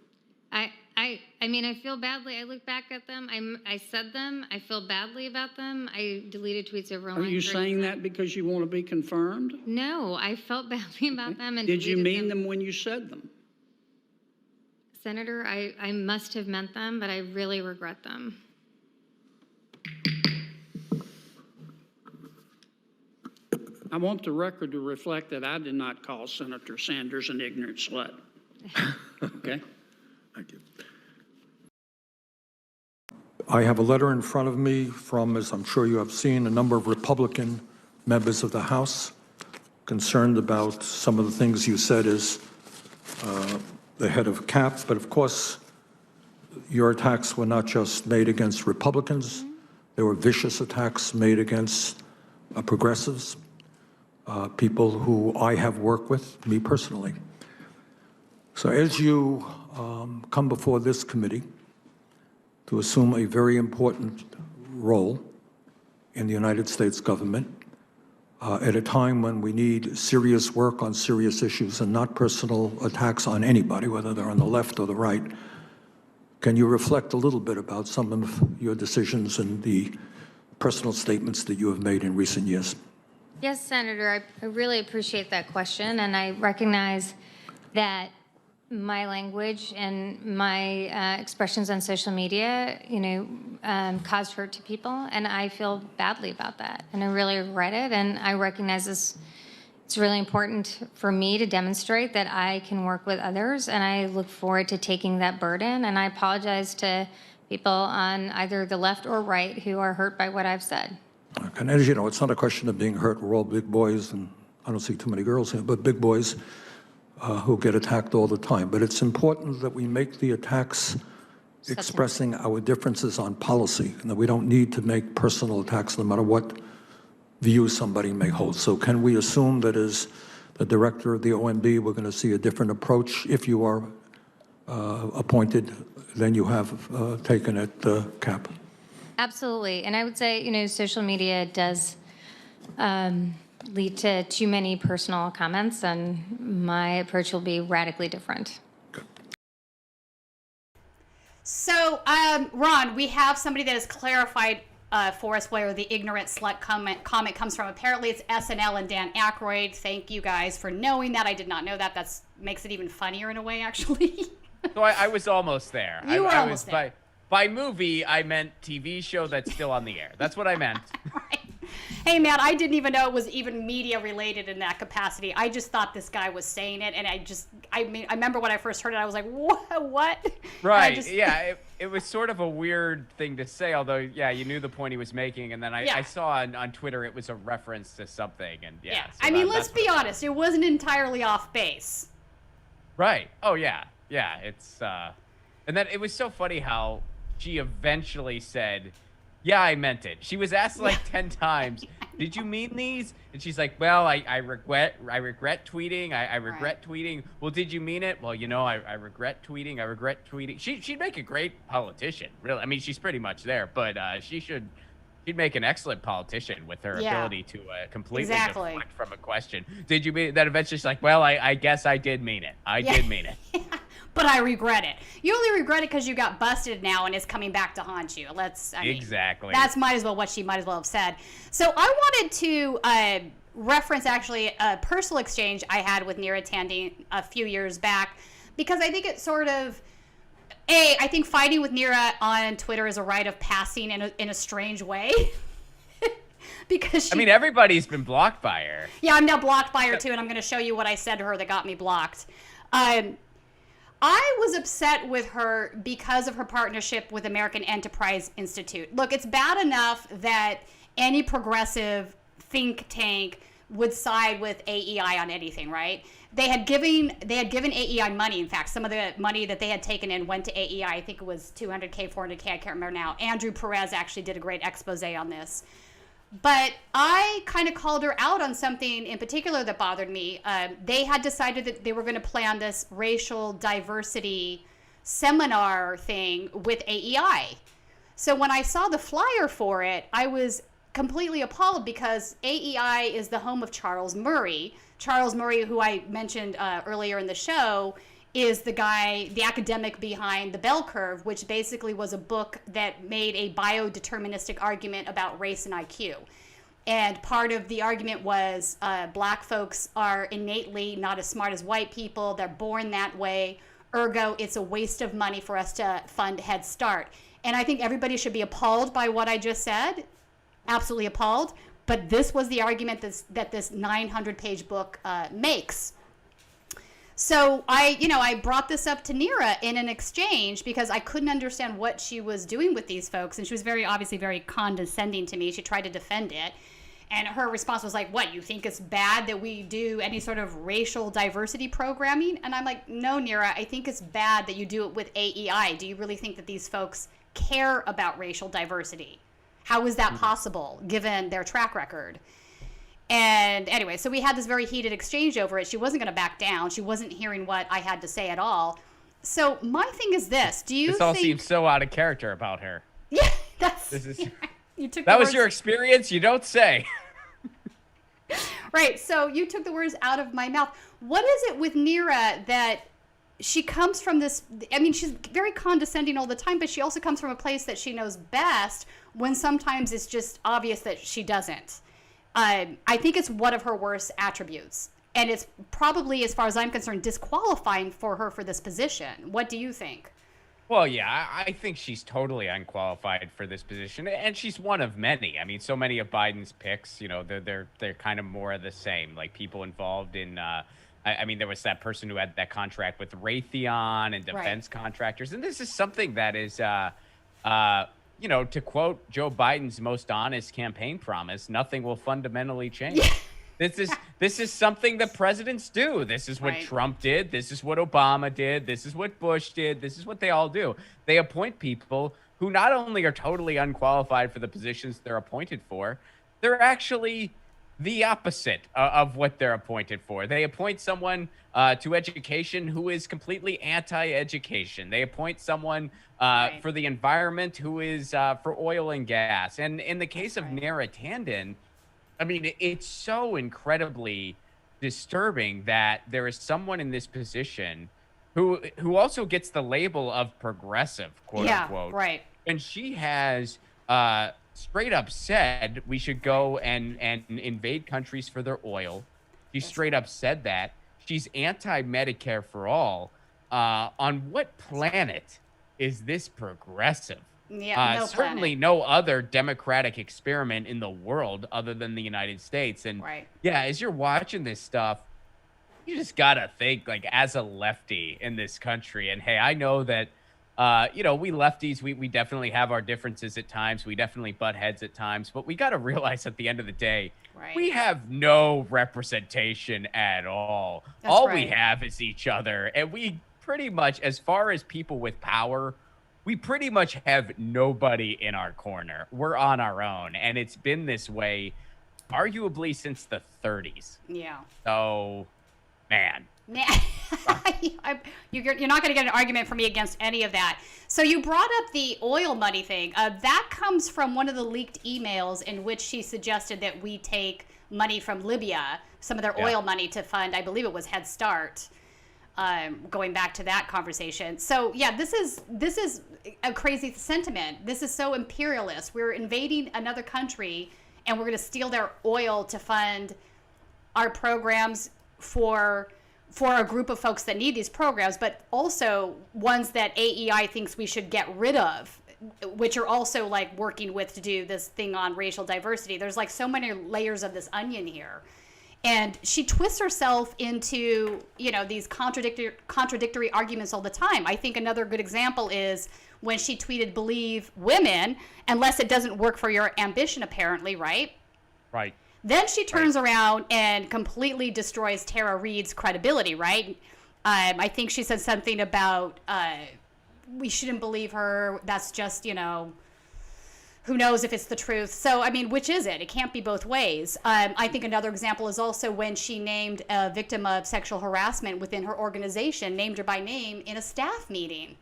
I mean, I feel badly. I look back at them. I said them. I feel badly about them. I deleted tweets over a Are line. you saying that because you want to be confirmed? No, I felt badly about them. And Did you deleted mean them when you said them? Senator, I must have meant them, but I really regret them. I want the record to reflect that I did not call Senator Sanders an ignorant slut. Okay? Thank you. I have a letter in front of me from, as I'm sure you have seen, a number of Republican members of the House concerned about some of the things you said as the head of CAP. But of course, your attacks were not just made against Republicans. There were vicious attacks made against progressives, people who I have worked with, me personally. So as you come before this committee to assume a very important role in the United States government at a time when we need serious work on serious issues and not personal attacks on anybody, whether they're on the left or the right, Can you reflect a little bit about some of your decisions and the personal statements that you have made in recent years? Yes, Senator, I really appreciate that question, and I recognize that my language and my expressions on social media, caused hurt to people, and I feel badly about that, and I really regret it, and I recognize this. It's really important for me to demonstrate that I can work with others, and I look forward to taking that burden, and I apologize to people on either the left or right who are hurt by what I've said. Okay. And as you know, it's not a question of being hurt. We're all big boys, and I don't see too many girls here, but big boys who get attacked all the time. But it's important that we make the attacks expressing our differences on policy, and that we don't need to make personal attacks no matter what view somebody may hold. So can we assume that as the director of the OMB, we're going to see a different approach if you are appointed than you have taken at CAP? Absolutely. And I would say, social media does lead to too many personal comments, and my approach will be radically different. So, Ron, we have somebody that has clarified for us where the ignorant slut comment comes from. Apparently, it's SNL and Dan Aykroyd. Thank you guys for knowing that. I did not know that. That makes it even funnier in a way, actually. So I was almost there. You were almost there. By movie, I meant TV show that's still on the air. That's what I meant. Right. Hey, man, I didn't even know it was even media related in that capacity. I just thought this guy was saying it, and I remember when I first heard it, I was like, what? Right, it was sort of a weird thing to say, although, you knew the point he was making, and then I saw on Twitter it was a reference to something, and So let's be honest, it wasn't entirely off base. Right, oh, yeah, it's, and then it was so funny how she eventually said, yeah, I meant it. She was asked like 10 times, did you mean these? And she's like, well, I regret tweeting. I regret tweeting. Well, did you mean it? Well, I regret tweeting. I regret tweeting. She'd make a great politician, really. I mean, she's pretty much there, but she'd make an excellent politician with her ability to completely deflect from a question. Did you mean it? Then eventually she's like, well, I guess I did mean it. I did mean it. But I regret it. You only regret it because you got busted now and it's coming back to haunt you. Exactly. That's might as well what she might as well have said. So I wanted to reference actually a personal exchange I had with Neera Tanden a few years back, because I think it's sort of, I think fighting with Neera on Twitter is a rite of passing in a strange way. Because everybody's been blocked by her. Yeah, I'm now blocked by her too, and I'm going to show you what I said to her that got me blocked. I was upset with her because of her partnership with American Enterprise Institute. Look, it's bad enough that any progressive think tank would side with AEI on anything, right? They had given AEI money. In fact, some of the money that they had taken in went to AEI. I think it was $200K, $400K, I can't remember now. Andrew Perez actually did a great expose on this. But I kind of called her out on something in particular that bothered me. They had decided that they were going to plan this racial diversity seminar thing with AEI. So when I saw the flyer for it, I was completely appalled, because AEI is the home of Charles Murray. Charles Murray, who I mentioned earlier in the show, is the academic behind The Bell Curve, which basically was a book that made a biodeterministic argument about race and IQ. And part of the argument was black folks are innately not as smart as white people. They're born that way. Ergo, it's a waste of money for us to fund Head Start. And I think everybody should be appalled by what I just said. Absolutely appalled. But this was the argument that this 900-page book makes. So I brought this up to Neera in an exchange because I couldn't understand what she was doing with these folks, and she was obviously very condescending to me. She tried to defend it, and her response was like, "What, you think it's bad that we do any sort of racial diversity programming?" And I'm like, "No, Neera, I think it's bad that you do it with AEI. Do you really think that these folks care about racial diversity? How is that possible given their track record?" And anyway, so we had this very heated exchange over it. She wasn't going to back down. She wasn't hearing what I had to say at all. So my thing is this: do you? This all seems so out of character about her. Yeah, that was your experience. You don't say. Right. So you took the words out of my mouth. What is it with Neera that she comes from this, I mean, she's very condescending all the time, but she also comes from a place that she knows best when sometimes it's just obvious that she doesn't. I think it's one of her worst attributes. And it's probably, as far as I'm concerned, disqualifying for her for this position. What do you think? Well, yeah, I think she's totally unqualified for this position, and she's one of many. I mean, so many of Biden's picks, you know, they're kind of more of the same. Like people involved in, I mean, there was that person who had that contract with Raytheon and defense contractors, and this is something that is, you know, to quote Joe Biden's most honest campaign promise, nothing will fundamentally change. This is something that presidents do. This is what Trump did. This is what Obama did. This is what Bush did. This is what they all do. They appoint people who not only are totally unqualified for the positions they're appointed for, they're actually the opposite of what they're appointed for. They appoint someone to education who is completely anti-education. They appoint someone for the environment who is for oil and gas. And in the case of Neera Tanden, I mean, it's so incredibly disturbing that there is someone in this position who also gets the label of progressive, quote unquote. Right. And she has straight up said we should go and invade countries for their oil. She straight up said that. She's anti-Medicare for all. On what planet is this progressive? Yeah, no certainly planet. no other democratic experiment in the world other than the United States. And yeah, as you're watching this stuff, you just gotta think, like, as a lefty in this country, and hey, I know that you know, we lefties, we definitely have our differences at times, we definitely butt heads at times, but we gotta realize at the end of the day, we have no representation at all. All we have is each other, and we pretty much, as far as people with power, we pretty much have nobody in our corner. We're on our own, and it's been this way arguably since the 30s. Yeah. So, man. You're not going to get an argument from me against any of that. So you brought up the oil money thing. That comes from one of the leaked emails in which she suggested that we take money from Libya, some of their oil money, to fund, I believe it was Head Start. Going back to that conversation. So yeah, this is a crazy sentiment. This is so imperialist. We're invading another country and we're going to steal their oil to fund our programs for a group of folks that need these programs, but also ones that AEI thinks we should get rid of, which are also like working with to do this thing on racial diversity. There's like so many layers of this onion here. And she twists herself into, you know, these contradictory arguments all the time. I think another good example is when she tweeted, "Believe women, unless it doesn't work for your ambition," apparently, right? Right. Then she turns around and completely destroys Tara Reade's credibility, right? I think she said something about we shouldn't believe her. That's just, you know, who knows if it's the truth. So, I mean, which is it? It can't be both ways. I think another example is also when she named a victim of sexual harassment within her organization, named her by name in a staff meeting.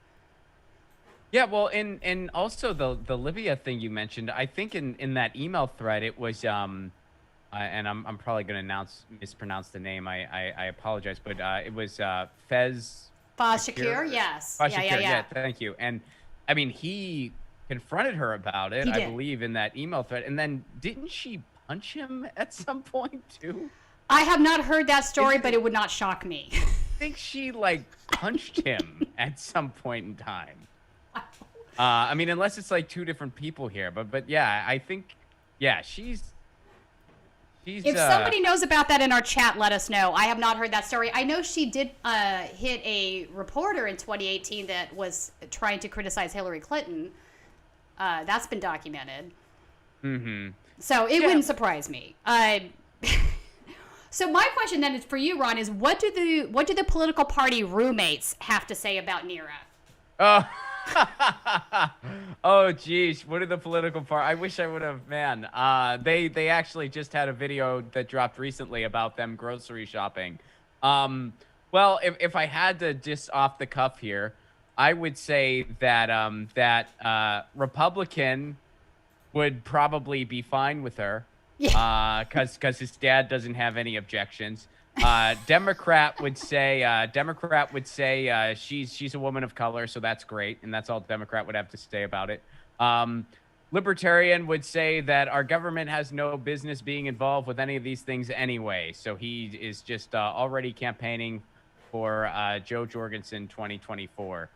Yeah, well, and also the Libya thing you mentioned, I think in that email thread, it was, and I'm probably going to mispronounce the name. I apologize, but it was Fez Shakir, yes. Shakir, yeah, thank you. And I mean, he confronted her about it, I believe, in that email thread. And then didn't she punch him at some point too? I have not heard that story, but it would not shock me. I think she like punched him at some point in time. I mean, unless it's like two different people here, but yeah, I think, yeah, she's. If somebody knows about that in our chat, let us know. I have not heard that story. I know she did hit a reporter in 2018 that was trying to criticize Hillary Clinton. That's been documented. Mm-hmm. So it wouldn't surprise me. So my question then is for you, Ron, is what do the political party roommates have to say about Neera? Oh, oh, geez. What did the political party? I wish I would have. Man, they actually just had a video that dropped recently about them grocery shopping. Well, if I had to just off the cuff here, I would say that Republican would probably be fine with her, because his dad doesn't have any objections. Democrat would say she's a woman of color, so that's great, and that's all Democrat would have to say about it. Libertarian would say that our government has no business being involved with any of these things anyway, so he is just already campaigning for Joe Jorgensen 2024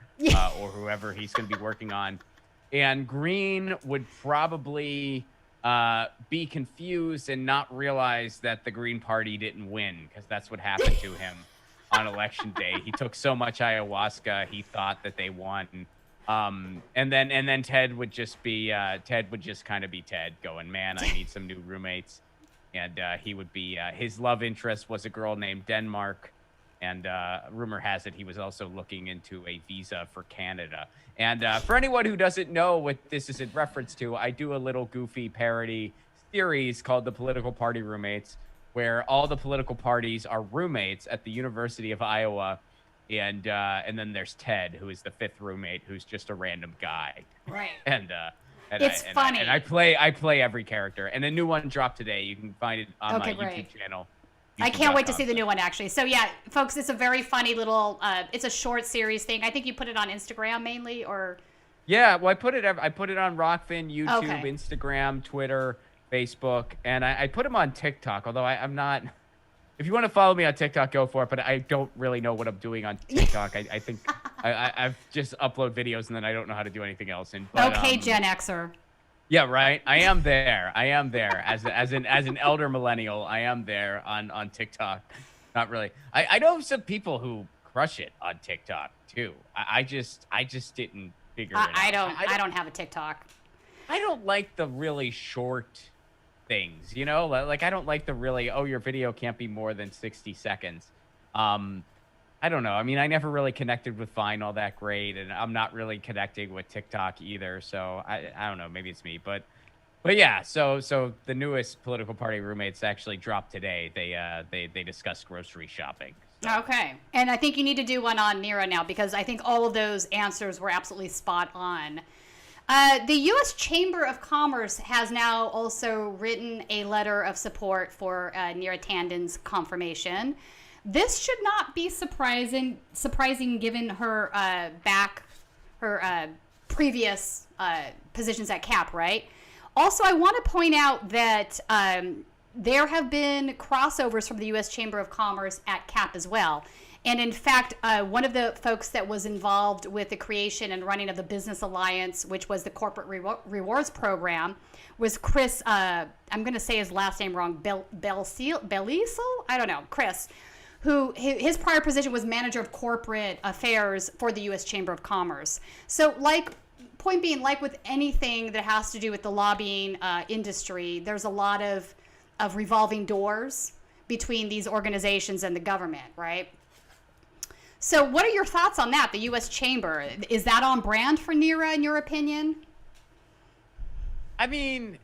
or whoever he's going to be working on. And Green would probably be confused and not realize that the Green Party didn't win, because that's what happened to him on election day. He took so much ayahuasca, he thought that they won. And then Ted would just kind of be Ted, going, man, I need some new roommates. And he would be his love interest was a girl named Denmark. And rumor has it he was also looking into a visa for Canada. And for anyone who doesn't know what this is in reference to, I do a little goofy parody series called The Political Party Roommates, where all the political parties are roommates at the University of Iowa. And then there's Ted, who is the fifth roommate, who's just a random guy. Right. And it's funny. I play every character. And a new one dropped today. You can find it on my great. YouTube channel. I can't wait to see the new one, actually. So yeah, folks, it's a very funny little. It's a short series thing. I think you put it on Instagram mainly, or. Yeah, well, I put it on Rockfin, YouTube, Okay. Instagram, Twitter, Facebook, and I put them on TikTok. Although I'm not. If you want to follow me on TikTok, go for it. But I don't really know what I'm doing on TikTok. I think I've just upload videos and then I don't know how to do anything else. Okay, Gen Xer. Yeah, right. I am there. As an elder millennial, I am there on TikTok. Not really. I know some people who crush it on TikTok too. I just didn't figure it out. I don't have a TikTok. I don't like the really short things, you know? Like I don't like the really, oh, your video can't be more than 60 seconds. I don't know. I mean, I never really connected with Vine all that great, and I'm not really connecting with TikTok either. So I don't know. Maybe it's me, but yeah. So the newest political party roommates actually dropped today. They discussed grocery shopping. So. Okay, and I think you need to do one on Nira now, because I think all of those answers were absolutely spot on. The U.S. Chamber of Commerce has now also written a letter of support for Neera Tanden's confirmation. This should not be surprising given her previous positions at CAP, right? Also, I want to point out that there have been crossovers from the U.S. Chamber of Commerce at CAP as well. And in fact, one of the folks that was involved with the creation and running of the Business Alliance, which was the corporate rewards program, was Chris, I'm going to say his last name wrong, Belisel? I don't know, Chris, who his prior position was manager of corporate affairs for the U.S. Chamber of Commerce. So point being, like with anything that has to do with the lobbying industry, there's a lot of revolving doors between these organizations and the government, right? So what are your thoughts on that, the U.S. Chamber? Is that on brand for Neera, in your opinion? I mean,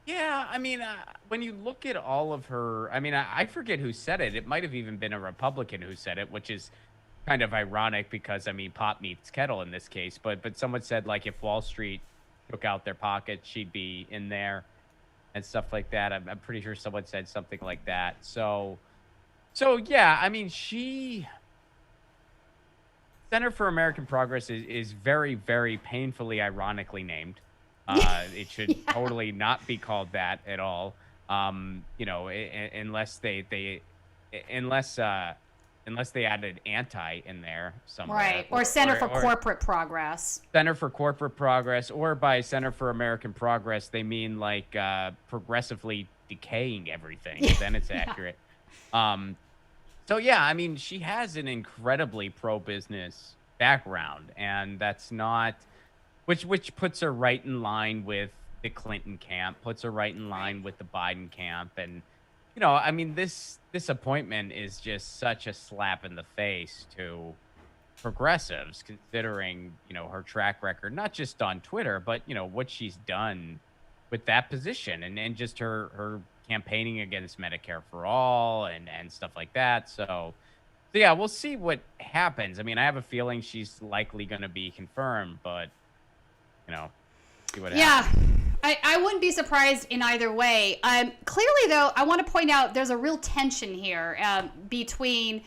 yeah, when you look at all of her, I forget who said it. It might have even been a Republican who said it, which is kind of ironic because, pot meets kettle in this case. But someone said, like, if Wall Street took out their pocket, she'd be in there and stuff like that. I'm pretty sure someone said something like that. So yeah, she... Center for American Progress is very, very painfully ironically named. It should totally not be called that at all. Unless they added anti in there somewhere. Right. Or Center for Corporate Progress. Center for Corporate Progress, or by Center for American Progress, they mean like progressively decaying everything. Then it's accurate. So yeah, she has an incredibly pro-business background, and that's not, which puts her right in line with the Clinton camp, puts her right in line with the Biden camp, and this appointment is just such a slap in the face to progressives, considering her track record, not just on Twitter, but what she's done with that position, and just her campaigning against Medicare for all and stuff like that. So yeah, we'll see what happens. I have a feeling she's likely going to be confirmed, but see what happens. I wouldn't be surprised in either way. Clearly, though, I want to point out there's a real tension here between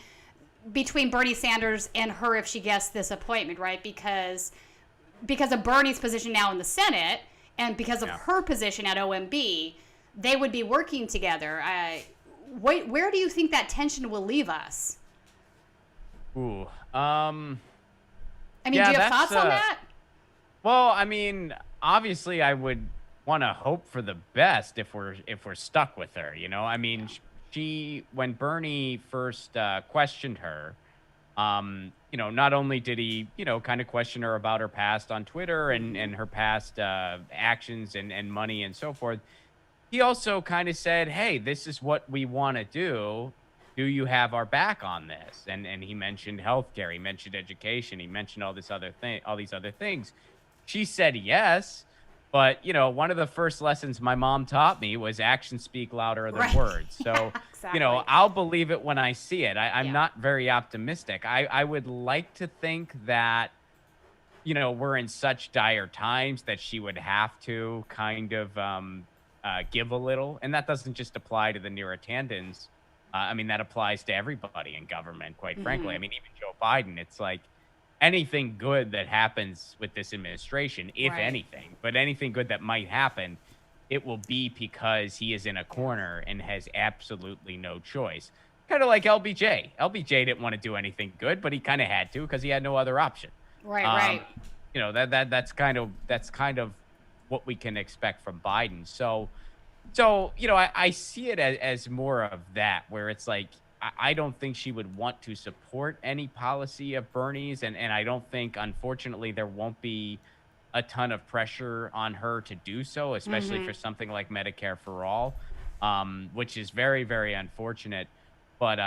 Bernie Sanders and her if she gets this appointment, right? Because of Bernie's position now in the Senate and because of her position at OMB, they would be working together. Where do you think that tension will leave us? Ooh. I mean, do you have thoughts on that? Well, I mean, obviously, I would want to hope for the best if we're stuck with her. You know, I mean, she when Bernie first questioned her, you know, not only did he, you know, kind of question her about her past on Twitter and her past actions and money and so forth, he also kind of said, hey, this is what we want to do. Do you have our back on this? And he mentioned healthcare, he mentioned education, he mentioned all these other things. She said yes, but you know, one of the first lessons my mom taught me was actions speak louder than words. So, exactly. You know, I'll believe it when I see it. I'm not very optimistic. I would like to think that, you know, we're in such dire times that she would have to kind of give a little, and that doesn't just apply to the Nearatandons. I mean, that applies to everybody in government, quite frankly. I mean, even Joe Biden, it's like anything good that happens with this administration, if anything, but anything good that might happen, it will be because he is in a corner and has absolutely no choice. Kind of like LBJ. LBJ didn't want to do anything good, but he kind of had to because he had no other option. Right. You know, that's kind of what we can expect from Biden. So you know, I see it as more of that, where it's like, I don't think she would want to support any policy of Bernie's. And I don't think, unfortunately, there won't be a ton of pressure on her to do so, especially for something like Medicare for All, which is very, very unfortunate. But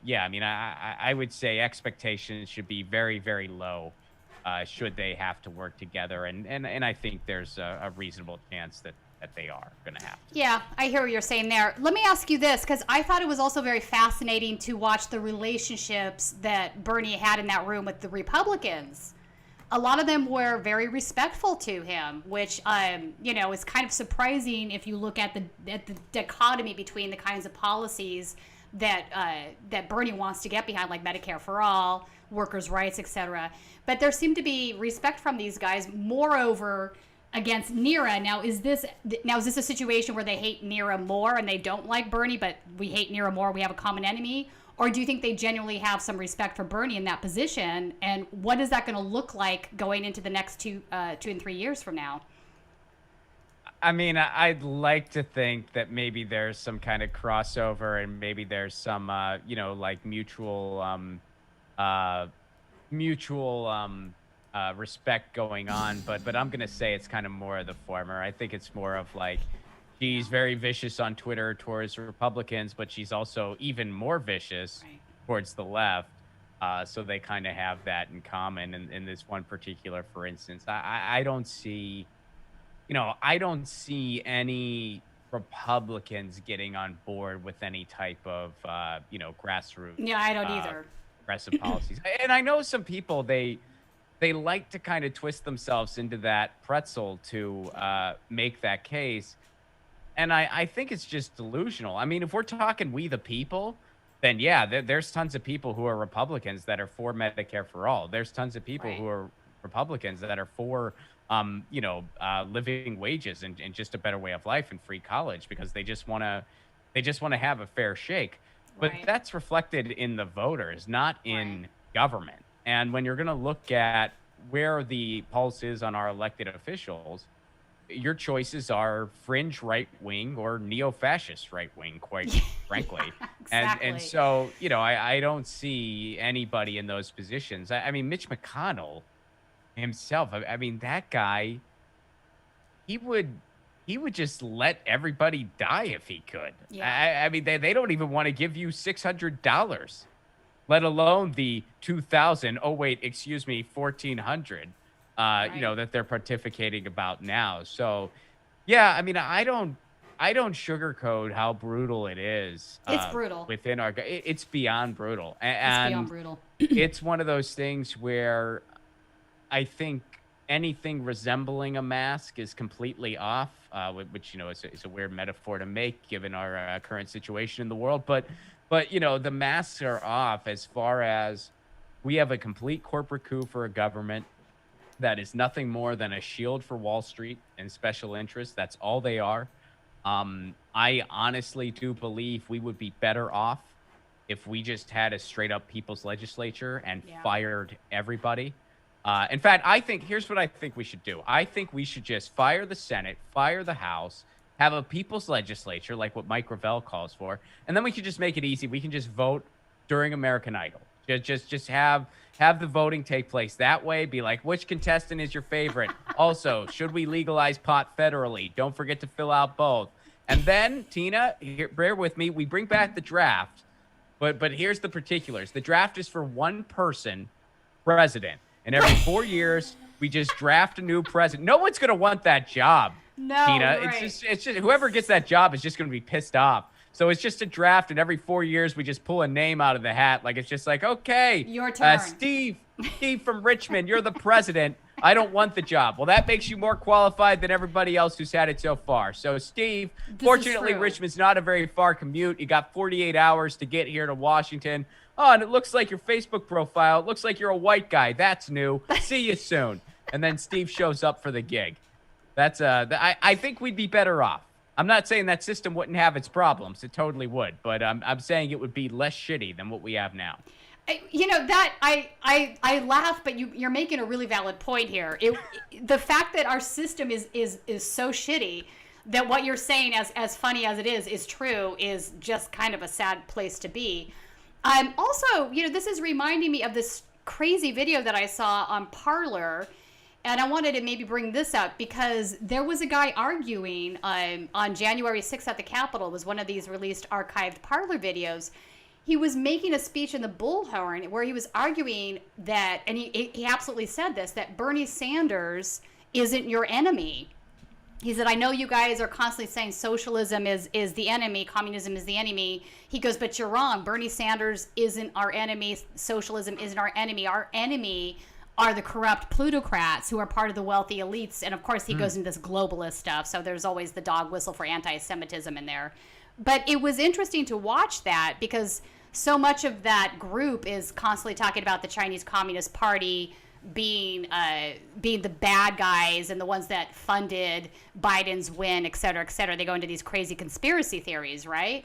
yeah, I mean, I would say expectations should be very, very low should they have to work together. And I think there's a reasonable chance that they are going to have to. Yeah, I hear what you're saying there. Let me ask you this, because I thought it was also very fascinating to watch the relationships that Bernie had in that room with the Republicans. A lot of them were very respectful to him, which, you know, is kind of surprising if you look at the dichotomy between the kinds of policies that Bernie wants to get behind, like Medicare for All, workers' rights, etc. But there seemed to be respect from these guys. Moreover, against Neera. Now is this a situation where they hate Neera more and they don't like Bernie, but we hate Neera more, we have a common enemy? Or do you think they genuinely have some respect for Bernie in that position? And what is that going to look like going into the next 2 and 3 years from now? I mean, I'd like to think that maybe there's some kind of crossover and maybe there's some, you know, like mutual respect going on, but I'm gonna say it's kind of more of the former. I think it's more of like she's very vicious on Twitter towards Republicans, but she's also even more vicious towards the left. So they kind of have that in common. In this one particular, for instance, I don't see, you know, I don't see any Republicans getting on board with any type of, you know, grassroots. Yeah, I don't either. Progressive policies. And I know some people, they like to kind of twist themselves into that pretzel to make that case. And I think it's just delusional. I mean, if we're talking we the people, then yeah, there's tons of people who are Republicans that are for Medicare for All. There's tons of people who are Republicans that are for, you know, living wages and just a better way of life and free college because they just want to have a fair shake. But that's reflected in the voters, not in government. And when you're going to look at where the pulse is on our elected officials, your choices are fringe right wing or neo-fascist right wing, quite frankly. Exactly. And so, you know, I don't see anybody in those positions. I mean, Mitch McConnell himself, I mean, that guy, he would just let everybody die if he could. Yeah. I mean, they don't even want to give you $600. Let alone the 2,000, $1,400, you know, that they're pontificating about now. So, yeah, I mean, I don't sugarcoat how brutal it is. It's brutal. Within our, it's beyond brutal. It's beyond brutal. It's one of those things where I think anything resembling a mask is completely off, which, is a weird metaphor to make given our current situation in the world. But the masks are off as far as we have a complete corporate coup for a government that is nothing more than a shield for Wall Street and special interests. That's all they are. I honestly do believe we would be better off if we just had a straight up people's legislature and fired everybody. In fact, here's what I think we should do. I think we should just fire the Senate, fire the House, have a people's legislature, like what Mike Gravel calls for, and then we could just make it easy. We can just vote during American Idol. Just have the voting take place that way. Be like, which contestant is your favorite? Also, should we legalize pot federally? Don't forget to fill out both. And then, Tina, bear with me. We bring back the draft, but here's the particulars. The draft is for one person, president. And every 4 years, we just draft a new president. No one's going to want that job, No, Tina. right. It's just whoever gets that job is just going to be pissed off. So it's just a draft, and every 4 years, we just pull a name out of the hat. Like, it's just like, okay, Your turn. Steve from Richmond, you're the president. I don't want the job. Well, that makes you more qualified than everybody else who's had it so far. So, Steve, fortunately, true. Richmond's not a very far commute. You got 48 hours to get here to Washington. Oh, and it looks like your Facebook profile. It looks like you're a white guy. That's new. See you soon. And then Steve shows up for the gig. That's I think we'd be better off. I'm not saying that system wouldn't have its problems. It totally would. But I'm saying it would be less shitty than what we have now. I laugh, but you're making a really valid point here. The fact that our system is so shitty that what you're saying, as funny as it is true, is just kind of a sad place to be. Also, this is reminding me of this crazy video that I saw on Parler, and I wanted to maybe bring this up because there was a guy arguing on January 6th at the Capitol. It was one of these released archived Parler videos. He was making a speech in the Bullhorn where he was arguing that, and he absolutely said this, that Bernie Sanders isn't your enemy. He said, I know you guys are constantly saying socialism is the enemy, communism is the enemy. He goes, but you're wrong. Bernie Sanders isn't our enemy. Socialism isn't our enemy. Our enemy are the corrupt plutocrats who are part of the wealthy elites. And of course, he goes into this globalist stuff. So there's always the dog whistle for anti-Semitism in there. But it was interesting to watch that because so much of that group is constantly talking about the Chinese Communist Party being the bad guys and the ones that funded Biden's win, et cetera, et cetera. They go into these crazy conspiracy theories, right?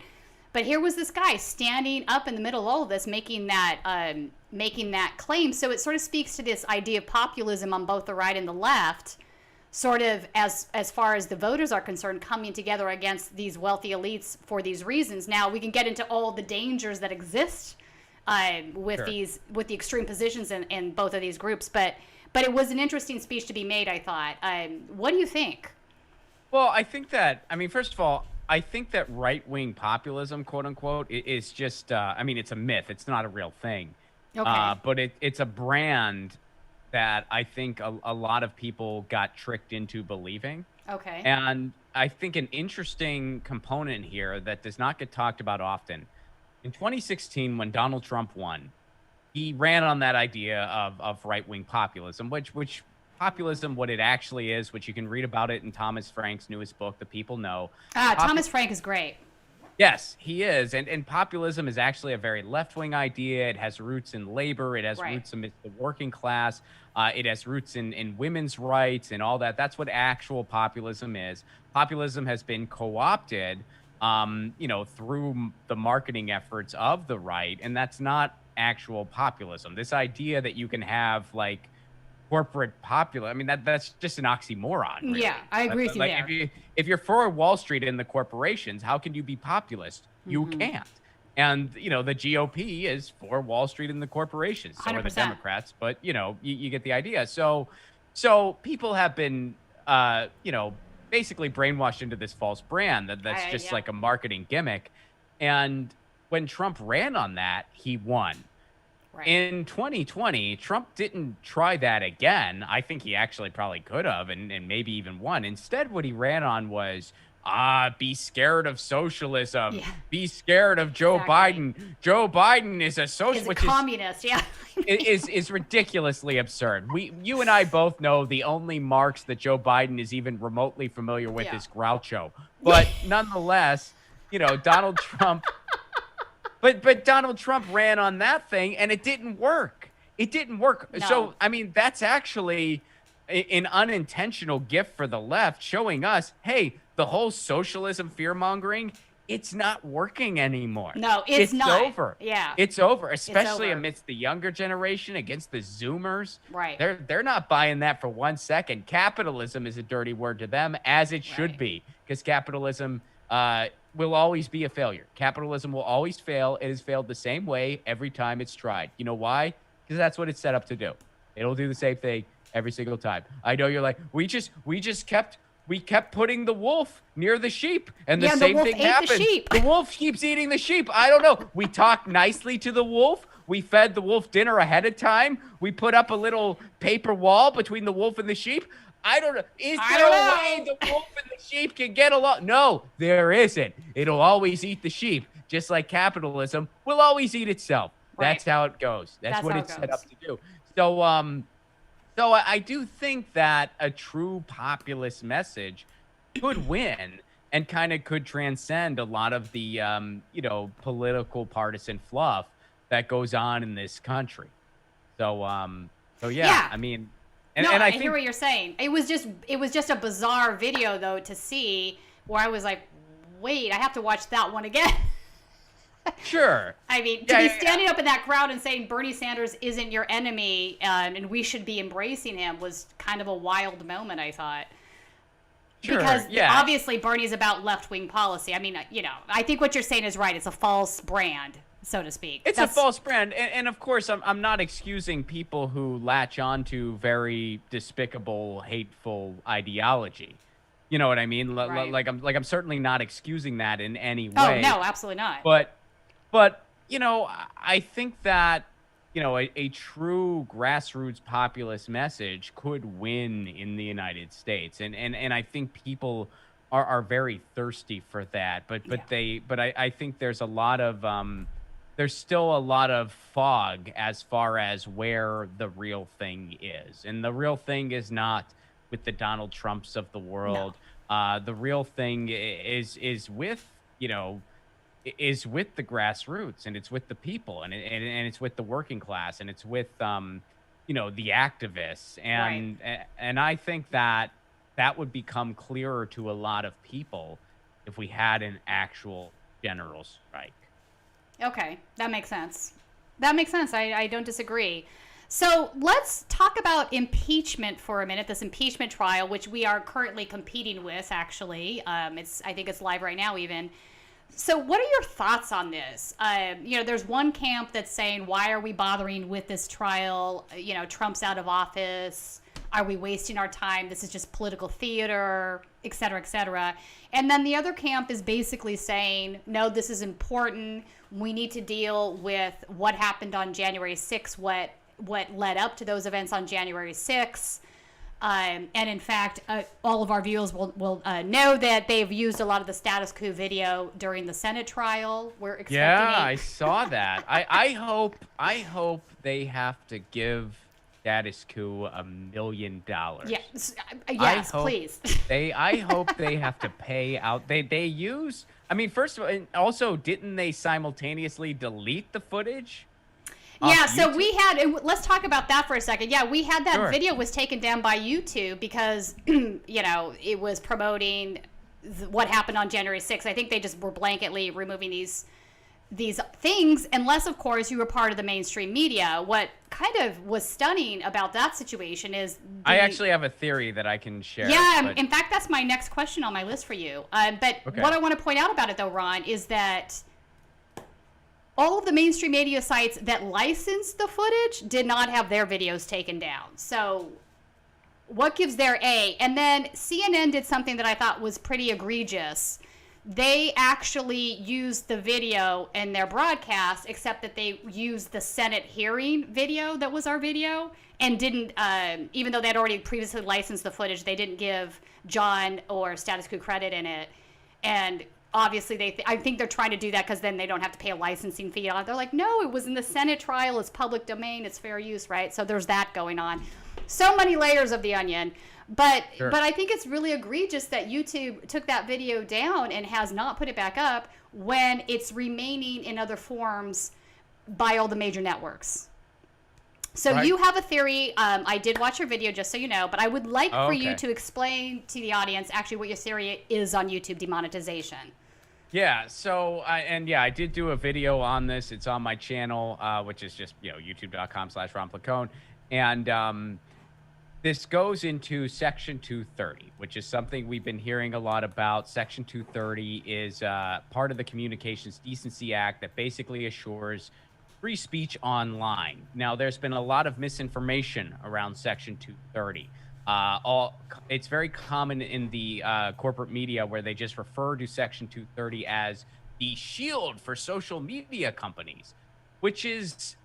But here was this guy standing up in the middle of all of this, making that claim. So it sort of speaks to this idea of populism on both the right and the left, sort of as far as the voters are concerned, coming together against these wealthy elites for these reasons. Now we can get into all the dangers that exist with the extreme positions in both of these groups, but it was an interesting speech to be made, I thought. What do you think? Well, I think that, first of all, I think that right-wing populism, quote unquote, is just, it's a myth. It's not a real thing. Okay. But it's a brand that I think a lot of people got tricked into believing. Okay. And I think an interesting component here that does not get talked about often. In 2016, when Donald Trump won, he ran on that idea of right-wing populism, which populism, what it actually is, which you can read about it in Thomas Frank's newest book, The People Know. Thomas Frank is great. Yes, he is. And populism is actually a very left-wing idea. It has roots in labor. It has roots in the working class. It has roots in women's rights and all that. That's what actual populism is. Populism has been co-opted through the marketing efforts of the right, and that's not actual populism. This idea that you can have like corporate popular, that's just an oxymoron. Really. Yeah, I agree with you there. If you're for Wall Street and the corporations, how can you be populist? You can't. And the GOP is for Wall Street and the corporations. So 100%. are the Democrats, but you get the idea. So people have been basically brainwashed into this false brand that's just like a marketing gimmick. And when Trump ran on that, he won. Right. In 2020, Trump didn't try that again. I think he actually probably could have and maybe even won. Instead, what he ran on was be scared of socialism, Yeah. be scared of Joe Exactly. Biden. Joe Biden is a Is socialist, a which communist, yeah. is ridiculously absurd. You and I both know the only marks that Joe Biden is even remotely familiar with Yeah. is Groucho. But nonetheless, Donald Trump. But Donald Trump ran on that thing, and it didn't work. It didn't work. No. So I mean, that's actually an unintentional gift for the left, showing us, hey, the whole socialism fear mongering, it's not working anymore. No, it's not. Over. Yeah. It's over, especially over. amidst the younger generation, against the Zoomers. Right. They're not buying that for 1 second. Capitalism is a dirty word to them, as it should Right. be, because capitalism will always be a failure. Capitalism will always fail. It has failed the same way every time it's tried. You know why? Because that's what it's set up to do. It'll do the same thing every single time. I know you're like, we kept putting the wolf near the sheep, and the Yeah, the same wolf thing ate the happened. sheep. The wolf keeps eating the sheep. I don't know. We talked nicely to the wolf. We fed the wolf dinner ahead of time. We put up a little paper wall between the wolf and the sheep. I don't know. Is I there don't a know. way the wolf and the sheep can get along? No, there isn't. It'll always eat the sheep, just like capitalism will always eat itself. Right. That's how it goes. That's what how it's it set goes. up to do. So I do think that a true populist message could win and kind of could transcend a lot of the political partisan fluff that goes on in this country. So yeah, Yeah. I mean, No, and I I think hear what you're saying. It was just a bizarre video though to see, where I was like, wait, I have to watch that one again. sure. I mean, to Yeah, be yeah, standing up in that crowd and saying Bernie Sanders isn't your enemy, and we should be embracing him, was kind of a wild moment, I thought. Sure, Because yeah. obviously Bernie's about left-wing policy. I mean, I think what you're saying is right. It's a false brand, so to speak. It's a false brand, and of course, I'm not excusing people who latch on to very despicable, hateful ideology. You know what I mean? Right. Like I'm certainly not excusing that in any way. Oh, no, absolutely not. But I think that a true grassroots populist message could win in the United States, and I think people are very thirsty for that. But I think there's a lot of there's still a lot of fog as far as where the real thing is, and the real thing is not with the Donald Trumps of the world. No. The real thing is with is with the grassroots, and it's with the people, and it's with the working class, and it's with the activists, and Right. and I think that would become clearer to a lot of people if we had an actual general strike. Okay, that makes sense. I don't disagree. So let's talk about impeachment for a minute, this impeachment trial, which we are currently competing with, actually. I think it's live right now even. So what are your thoughts on this? There's one camp that's saying, why are we bothering with this trial? Trump's out of office. Are we wasting our time? This is just political theater, et cetera, et cetera. And then the other camp is basically saying, no, this is important. We need to deal with what happened on January 6th, what led up to those events on January 6th. And in fact, all of our viewers will know that they've used a lot of the Status Coup video during the Senate trial. We're expecting I saw that. I hope they have to give Status Coup $1 million. Yes, please. I hope they have to pay out. They use. I mean, first of all, and also, didn't they simultaneously delete the footage? Yeah, so we had, and let's talk about that for a second. Yeah, we had that Sure. video was taken down by YouTube because, it was promoting what happened on January 6th. I think they just were blanketly removing these things, unless, of course, you were part of the mainstream media. What kind of was stunning about that situation is... I actually have a theory that I can share. Yeah, but- in fact, that's my next question on my list for you. But Okay. what I want to point out about it, though, Ron, is that all of the mainstream media sites that licensed the footage did not have their videos taken down. So what gives their A? And then CNN did something that I thought was pretty egregious. They actually used the video in their broadcast, except that they used the Senate hearing video that was our video, and didn't, even though they had already previously licensed the footage, they didn't give John or Status Coup credit in it. And obviously I think they're trying to do that because then they don't have to pay a licensing fee. They're like, no, it was in the Senate trial. It's public domain. It's fair use, right? So there's that going on. So many layers of the onion. But I think it's really egregious that YouTube took that video down and has not put it back up when it's remaining in other forms by all the major networks. So you have a theory. I did watch your video, just so you know, but I would like for you to explain to the audience actually what your theory is on YouTube demonetization. Yeah, so, I did do a video on this. It's on my channel, which is just, youtube.com/Ron Placone. And this goes into Section 230, which is something we've been hearing a lot about. Section 230 is part of the Communications Decency Act that basically assures free speech online. Now, there's been a lot of misinformation around Section 230. It's very common in the corporate media where they just refer to Section 230 as the shield for social media companies, which is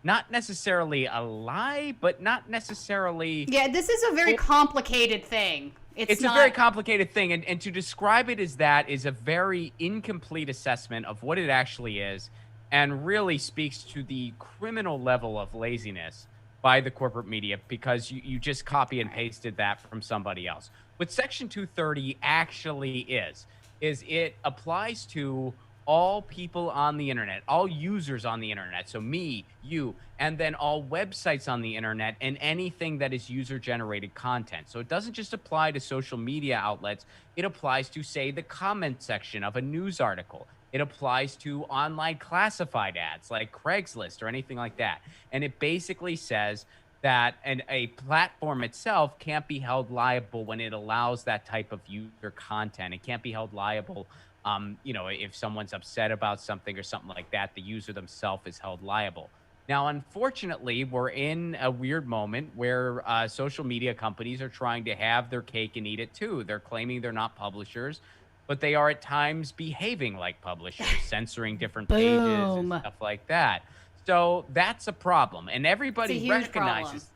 not necessarily a lie, but not necessarily... Yeah, this is a very complicated thing. It's a very complicated thing, and to describe it as that is a very incomplete assessment of what it actually is, and really speaks to the criminal level of laziness by the corporate media, because you just copy and pasted that from somebody else. What Section 230 actually is it applies to all people on the internet, all users on the internet. So me, you, and then all websites on the internet and anything that is user-generated content. So it doesn't just apply to social media outlets. It applies to, say, the comment section of a news article. It applies to online classified ads like Craigslist or anything like that. And it basically says that a platform itself can't be held liable when it allows that type of user content. It can't be held liable, if someone's upset about something or something like that, the user themselves is held liable. Now, unfortunately, we're in a weird moment where social media companies are trying to have their cake and eat it too. They're claiming they're not publishers, but they are at times behaving like publishers, censoring different pages and stuff like that. So that's a problem. And everybody recognizes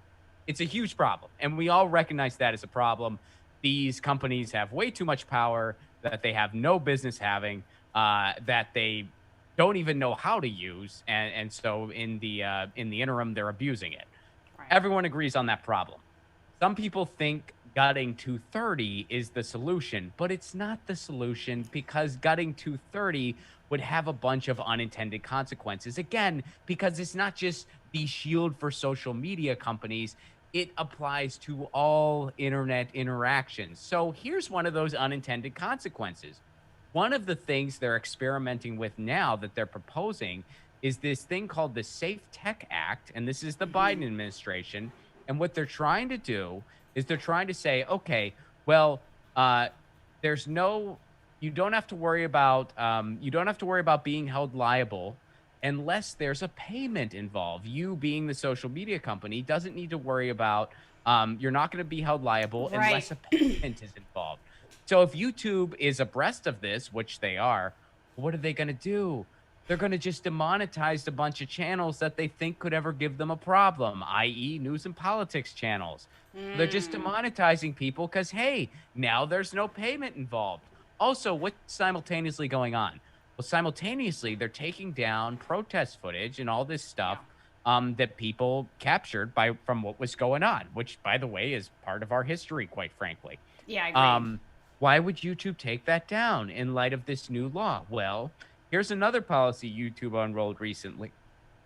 it's a huge problem. And we all recognize that as a problem. These companies have way too much power that they have no business having, that they don't even know how to use. And so in the interim, they're abusing it. Right. Everyone agrees on that problem. Some people think gutting 230 is the solution, but it's not the solution, because gutting 230 would have a bunch of unintended consequences. Again, because it's not just the shield for social media companies, it applies to all internet interactions. So here's one of those unintended consequences. One of the things they're experimenting with now that they're proposing is this thing called the Safe Tech Act, and this is the Biden administration. And what they're trying to do is they're trying to say, okay, well, you don't have to worry about being held liable unless there's a payment involved. You, being the social media company, doesn't need to worry about, you're not going to be held liable unless a payment is involved. So if YouTube is abreast of this, which they are, what are they going to do? They're going to just demonetize a bunch of channels that they think could ever give them a problem, i.e. news and politics channels. They're just demonetizing people because, hey, now there's no payment involved. Also, what's simultaneously going on? Well, simultaneously, they're taking down protest footage and all this stuff that people captured from what was going on, which, by the way, is part of our history, quite frankly. Yeah, I agree. Why would YouTube take that down in light of this new law? Well, here's another policy YouTube unrolled recently.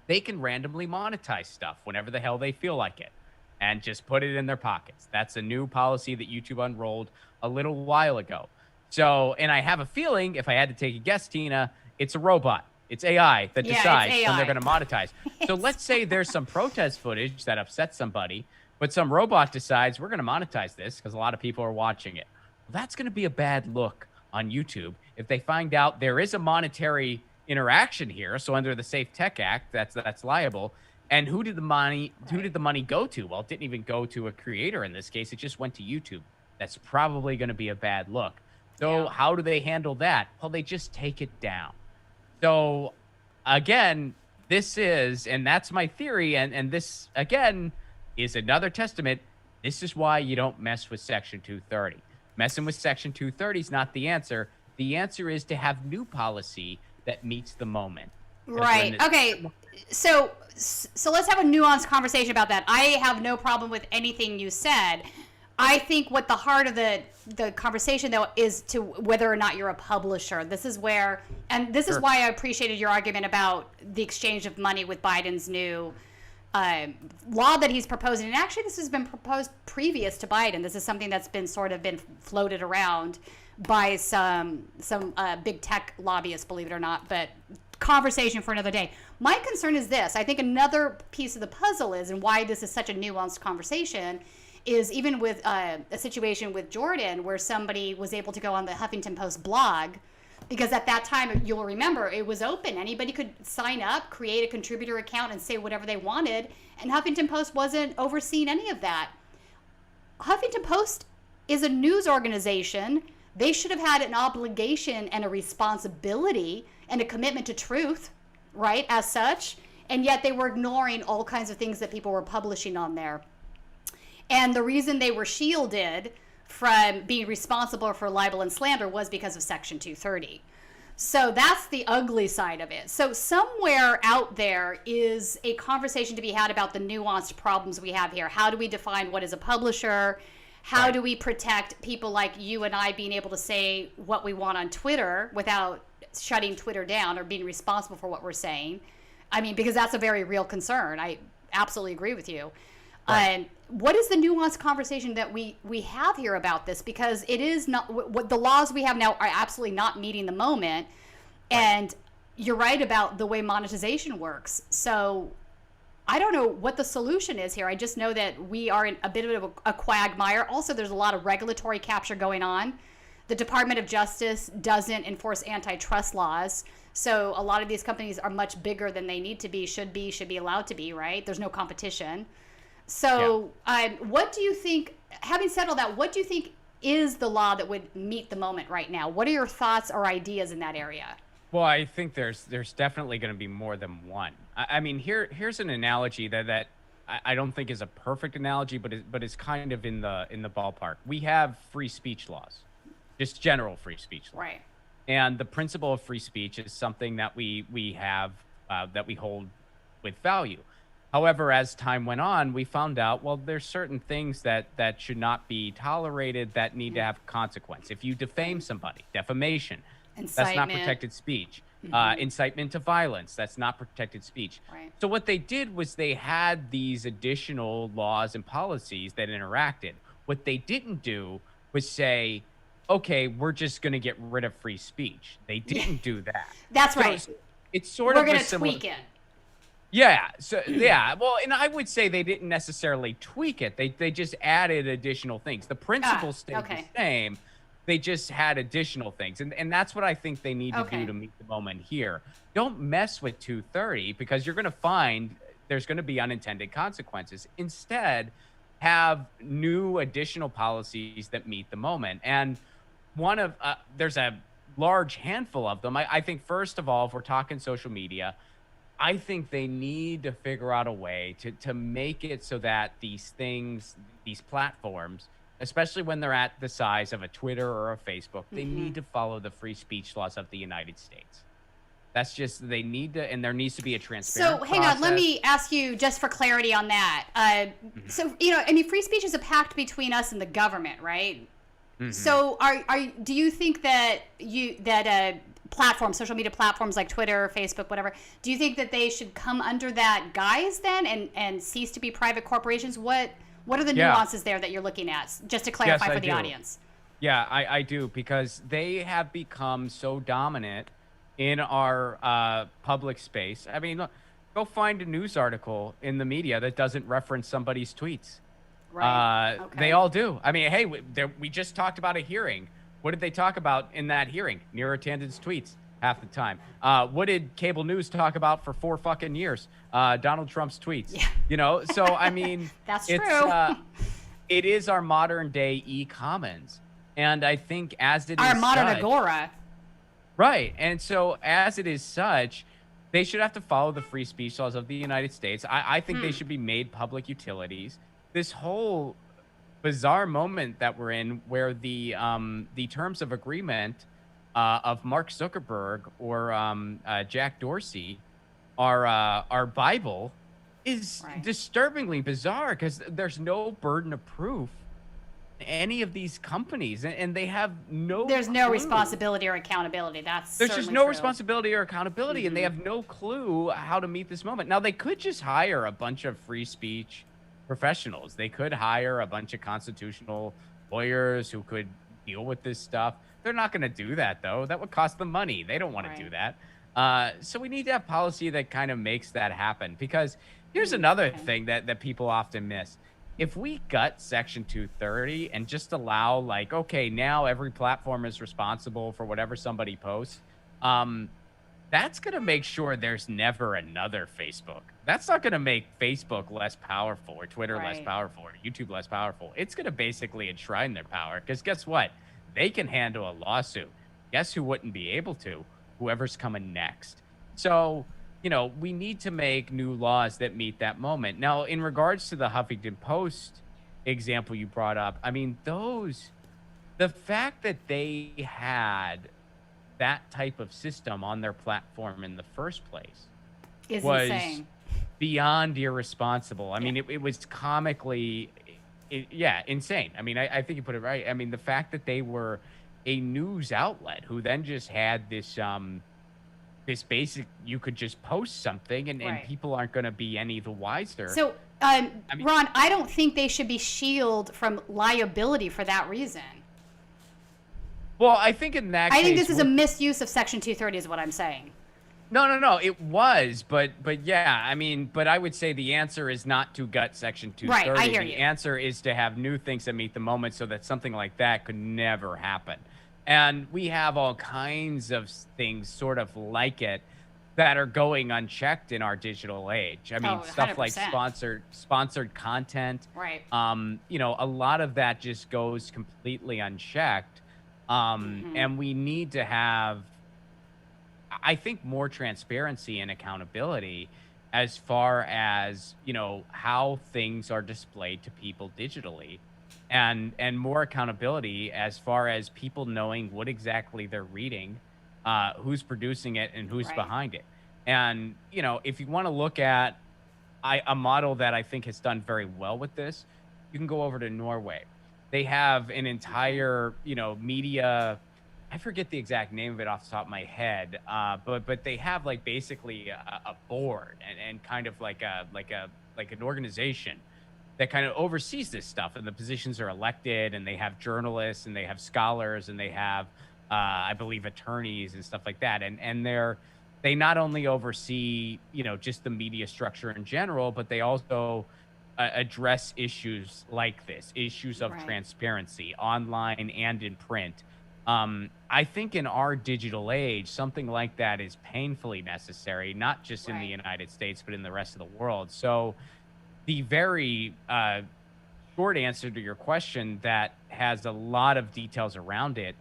They can randomly monetize stuff whenever the hell they feel like it and just put it in their pockets. That's a new policy that YouTube unrolled a little while ago. So, and I have a feeling, if I had to take a guess, Tina, it's a robot. It's AI that decides when they're going to monetize. So let's say there's some protest footage that upsets somebody, but some robot decides we're going to monetize this because a lot of people are watching it. Well, that's going to be a bad look on YouTube if they find out there is a monetary interaction here. So under the Safe Tech Act, that's liable. And who did the money go to? Well, it didn't even go to a creator in this case. It just went to YouTube. That's probably going to be a bad look. So how do they handle that? Well, they just take it down. So again, and that's my theory. And this, again, is another testament. This is why you don't mess with Section 230. Messing with Section 230 is not the answer. The answer is to have new policy that meets the moment. Right. Okay. So let's have a nuanced conversation about that. I have no problem with anything you said. I think what the heart of the conversation, though, is to whether or not you're a publisher. This is where, and this is why I appreciated your argument about the exchange of money with Biden's new law that he's proposing. And actually, this has been proposed previous to Biden. This is something that's been sort of been floated around by some big tech lobbyists, believe it or not. But conversation for another day. My concern is this. I think another piece of the puzzle is, and why this is such a nuanced conversation, is even with a situation with Jordan where somebody was able to go on the Huffington Post blog, because at that time, you'll remember, it was open. Anybody could sign up, create a contributor account, and say whatever they wanted, and Huffington Post wasn't overseeing any of that. Huffington Post is a news organization. They should have had an obligation and a responsibility and a commitment to truth, right, as such, and yet they were ignoring all kinds of things that people were publishing on there. And the reason they were shielded from being responsible for libel and slander was because of Section 230. So that's the ugly side of it. So somewhere out there is a conversation to be had about the nuanced problems we have here. How do we define what is a publisher? How do we protect people like you and I being able to say what we want on Twitter without shutting Twitter down or being responsible for what we're saying? I mean, because that's a very real concern. I absolutely agree with you. Right. What is the nuanced conversation that we have here about this? Because it is not, what the laws we have now are absolutely not meeting the moment. Right. And you're right about the way monetization works. So I don't know what the solution is here. I just know that we are in a bit of a quagmire. Also, there's a lot of regulatory capture going on. The Department of Justice doesn't enforce antitrust laws. So a lot of these companies are much bigger than they need to be, should be allowed to be, right? There's no competition. So what do you think, having said all that, what do you think is the law that would meet the moment right now? What are your thoughts or ideas in that area? Well, I think there's definitely going to be more than one. I mean, here's an analogy that I don't think is a perfect analogy, but is kind of in the ballpark. We have free speech laws, just general free speech laws. Right. And the principle of free speech is something that we have that we hold with value. However, as time went on, we found out, well, there's certain things that should not be tolerated that need to have consequence. If you defame somebody, defamation, Incitement. That's not protected speech. Incitement to violence, that's not protected speech. Right. So what they did was they had these additional laws and policies that interacted. What they didn't do was say, okay, we're just going to get rid of free speech. They didn't do that. That's right. So it's sort we're of going to tweak it. Yeah. So yeah. Well, and I would say they didn't necessarily tweak it. They just added additional things. The principle stayed the same. They just had additional things. And that's what I think they need to do to meet the moment here. Don't mess with 230 because you're going to find there's going to be unintended consequences. Instead, have new additional policies that meet the moment. And there's a large handful of them. I think, first of all, if we're talking social media, I think they need to figure out a way to make it so that these things, these platforms, especially when they're at the size of a Twitter or a Facebook, they need to follow the free speech laws of the United States. That's just, they need to, and there needs to be a transparent So hang on, let me ask you just for clarity on that. So, I mean, free speech is a pact between us and the government, right? So do you think that platforms, social media platforms like Twitter, Facebook, whatever, do you think that they should come under that guise then and cease to be private corporations? What are the nuances there that you're looking at, just to clarify for the audience? Yeah, I do, because they have become so dominant in our public space. I mean, look, go find a news article in the media that doesn't reference somebody's tweets. Right. They all do. I mean, hey, we just talked about a hearing. What did they talk about in that hearing? Neera Tanden's tweets half the time. What did cable news talk about for 4 fucking years? Donald Trump's tweets. Yeah. So I mean, that's true. It is our modern day e-commons, and I think as it is our modern agora. Right, and so as it is such, they should have to follow the free speech laws of the United States. I think they should be made public utilities. This whole bizarre moment that we're in, where the terms of agreement of Mark Zuckerberg or Jack Dorsey, our Bible, is Right. disturbingly bizarre because there's no burden of proof in any of these companies, and they have no There's no clue. responsibility or accountability. That's There's just certainly no true. responsibility or accountability, and they have no clue how to meet this moment. Now, they could just hire a bunch of free speech professionals. They could hire a bunch of constitutional lawyers who could deal with this stuff. They're not going to do that, though. That would cost them money. They don't want to do Right. that. So we need to have policy that kind of makes that happen. Because here's another thing that people often miss. If we gut Section 230 and just allow, like, okay, now every platform is responsible for whatever somebody posts, that's going to make sure there's never another Facebook. That's not going to make Facebook less powerful or Twitter less Right. powerful or YouTube less powerful. It's going to basically enshrine their power because guess what? They can handle a lawsuit. Guess who wouldn't be able to? Whoever's coming next. So, we need to make new laws that meet that moment. Now, in regards to the Huffington Post example you brought up, I mean, the fact that they had that type of system on their platform in the first place Is was insane. beyond irresponsible. I mean, it was comically, insane. I mean, I think you put it right. I mean, the fact that they were a news outlet who then just had this basic, you could just post something and Right. people aren't going to be any the wiser. So, mean- Ron, I don't think they should be shielded from liability for that reason. Well, I think in that I think case, this is a misuse of Section 230 is what I'm saying. No, it was, but yeah, I mean, but I would say the answer is not to gut Section 230. Right, I hear The you. answer is to have new things that meet the moment so that something like that could never happen. And we have all kinds of things sort of like it that are going unchecked in our digital age. I mean, Oh, stuff like 100%. sponsored content. Right. A lot of that just goes completely unchecked. And we need to have, I think, more transparency and accountability as far as, how things are displayed to people digitally, and more accountability as far as people knowing what exactly they're reading, who's producing it and who's Right. behind it. And, if you want to look at a model that I think has done very well with this, you can go over to Norway. They have an entire, media, I forget the exact name of it off the top of my head, but they have like basically a board and kind of like an organization that kind of oversees this stuff, and the positions are elected, and they have journalists and they have scholars and they have I believe attorneys and stuff like that, and they not only oversee just the media structure in general, but they also address issues like this, issues of Right. transparency online and in print. I think in our digital age, something like that is painfully necessary, not just in the Right. United States, but in the rest of the world. So the very short answer to your question that has a lot of details around it,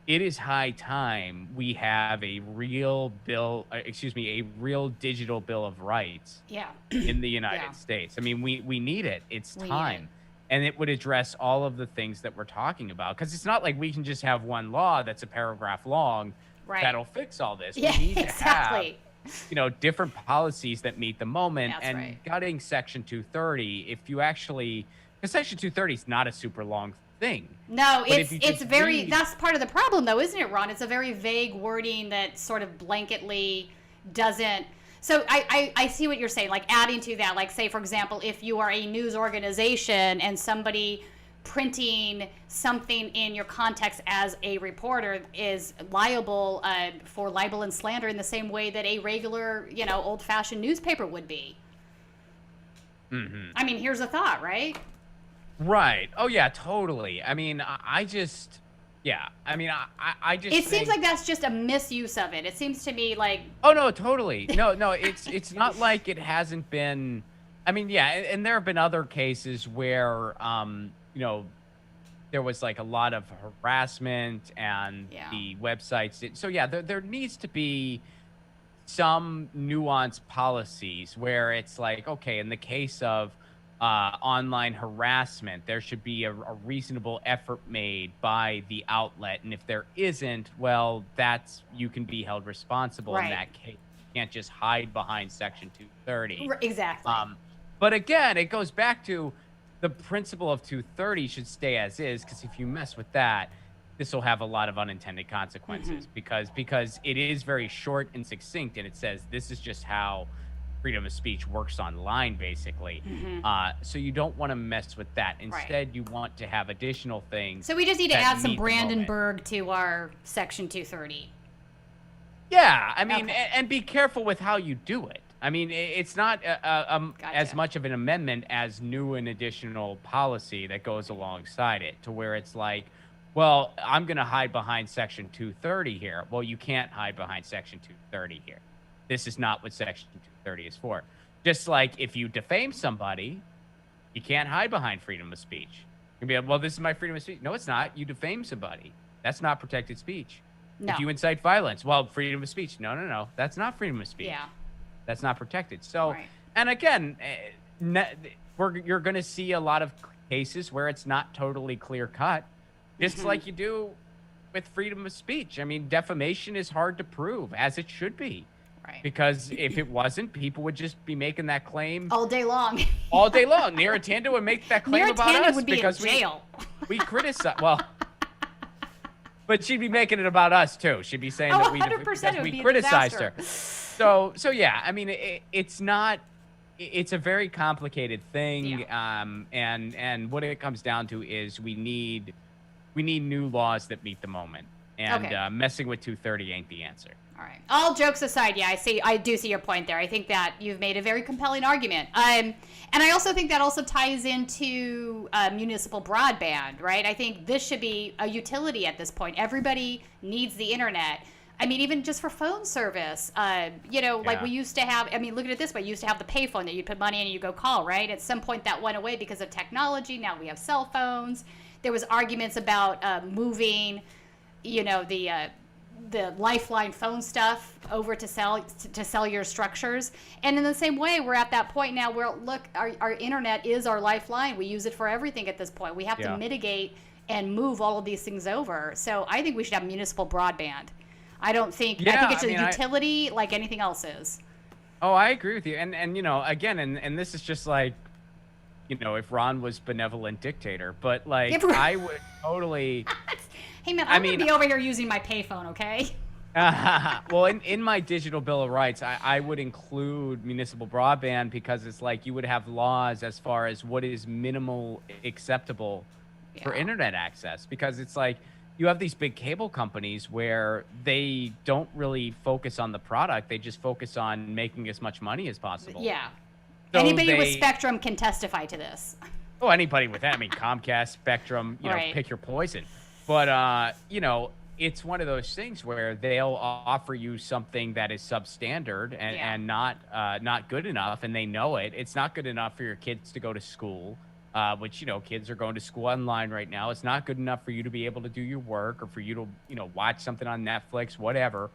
it is high time we have a real real digital bill of rights Yeah. in the United Yeah. States. I mean, we need it. It's We need time. it. And it would address all of the things that we're talking about. Because it's not like we can just have one law that's a paragraph long Right. that'll fix all this. Yeah, We need exactly. to have, different policies that meet the moment. That's and right. gutting Section 230, if you actually, because Section 230 is not a super long thing. No, But if you it's just very, read- that's part of the problem though, isn't it, Ron? It's a very vague wording that sort of blanketly doesn't. So I see what you're saying, like adding to that, like say, for example, if you are a news organization and somebody printing something in your context as a reporter is liable for libel and slander in the same way that a regular, old-fashioned newspaper would be. Mhm. I mean, here's a thought, right? Right. Oh, yeah, totally. I mean, I just, yeah. I mean, I just It seems think- like that's just a misuse of it. It seems to me like Oh no, totally. No, it's not like it hasn't been. I mean, yeah, and there have been other cases where there was like a lot of harassment and Yeah. the websites. So yeah, there needs to be some nuanced policies where it's like, okay, in the case of online harassment. There should be a reasonable effort made by the outlet. And if there isn't, well, you can be held responsible in that case. You can't just hide behind Section 230. Exactly. But again, it goes back to the principle of 230 should stay as is, because if you mess with that, this will have a lot of unintended consequences because it is very short and succinct, and it says this is just how freedom of speech works online, basically. So you don't want to mess with that. Instead, you want to have additional things. So we just need to add some Brandenburg to our Section 230. Yeah, I mean, and be careful with how you do it. I mean, it's not as much of an amendment as new and additional policy that goes alongside it, to where it's like, well, I'm going to hide behind Section 230 here. Well, you can't hide behind Section 230 here. This is not what Section 230 is for. Just like if you defame somebody, you can't hide behind freedom of speech. You can be like, well, this is my freedom of speech. No, it's not. You defame somebody. That's not protected speech. No. If you incite violence, well, freedom of speech. No. That's not freedom of speech. Yeah. That's not protected. So, and again, you're going to see a lot of cases where it's not totally clear cut, just like you do with freedom of speech. I mean, defamation is hard to prove, as it should be. Right. Because if it wasn't, people would just be making that claim all day long. all day long. Neera would make that claim about us would be because in jail. we criticize. Well, but she'd be making it about us too. She'd be saying that we criticized her. So yeah, I mean, it's not. It's a very complicated thing, and what it comes down to is we need new laws that meet the moment, and messing with 230 ain't the answer. All right. All jokes aside, yeah, I do see your point there. I think that you've made a very compelling argument. And I also think that also ties into municipal broadband, right? I think this should be a utility at this point. Everybody needs the internet. I mean, even just for phone service, like we used to have, I mean, look at it this way. You used to have the payphone that you'd put money in and you go call, right? At some point that went away because of technology. Now we have cell phones. There was arguments about moving, the Lifeline phone stuff over to cellular structures. And in the same way, we're at that point now where, look, our internet is our lifeline. We use it for everything at this point. We have to mitigate and move all of these things over. So I think we should have municipal broadband. I think it's a utility like anything else is. Oh, I agree with you. And again, and this is just like, if Ron was benevolent dictator, but like I would totally. Hey man, I'm gonna be over here using my payphone, okay? Well, in my digital Bill of Rights, I would include municipal broadband because it's like you would have laws as far as what is minimal acceptable for internet access, because it's like you have these big cable companies where they don't really focus on the product. They just focus on making as much money as possible. Yeah. So anybody with Spectrum can testify to this. Oh, anybody with that. I mean, Comcast, Spectrum, pick your poison. But, it's one of those things where they'll offer you something that is substandard and not good enough, and they know it. It's not good enough for your kids to go to school, which, kids are going to school online right now. It's not good enough for you to be able to do your work or for you to, watch something on Netflix, whatever.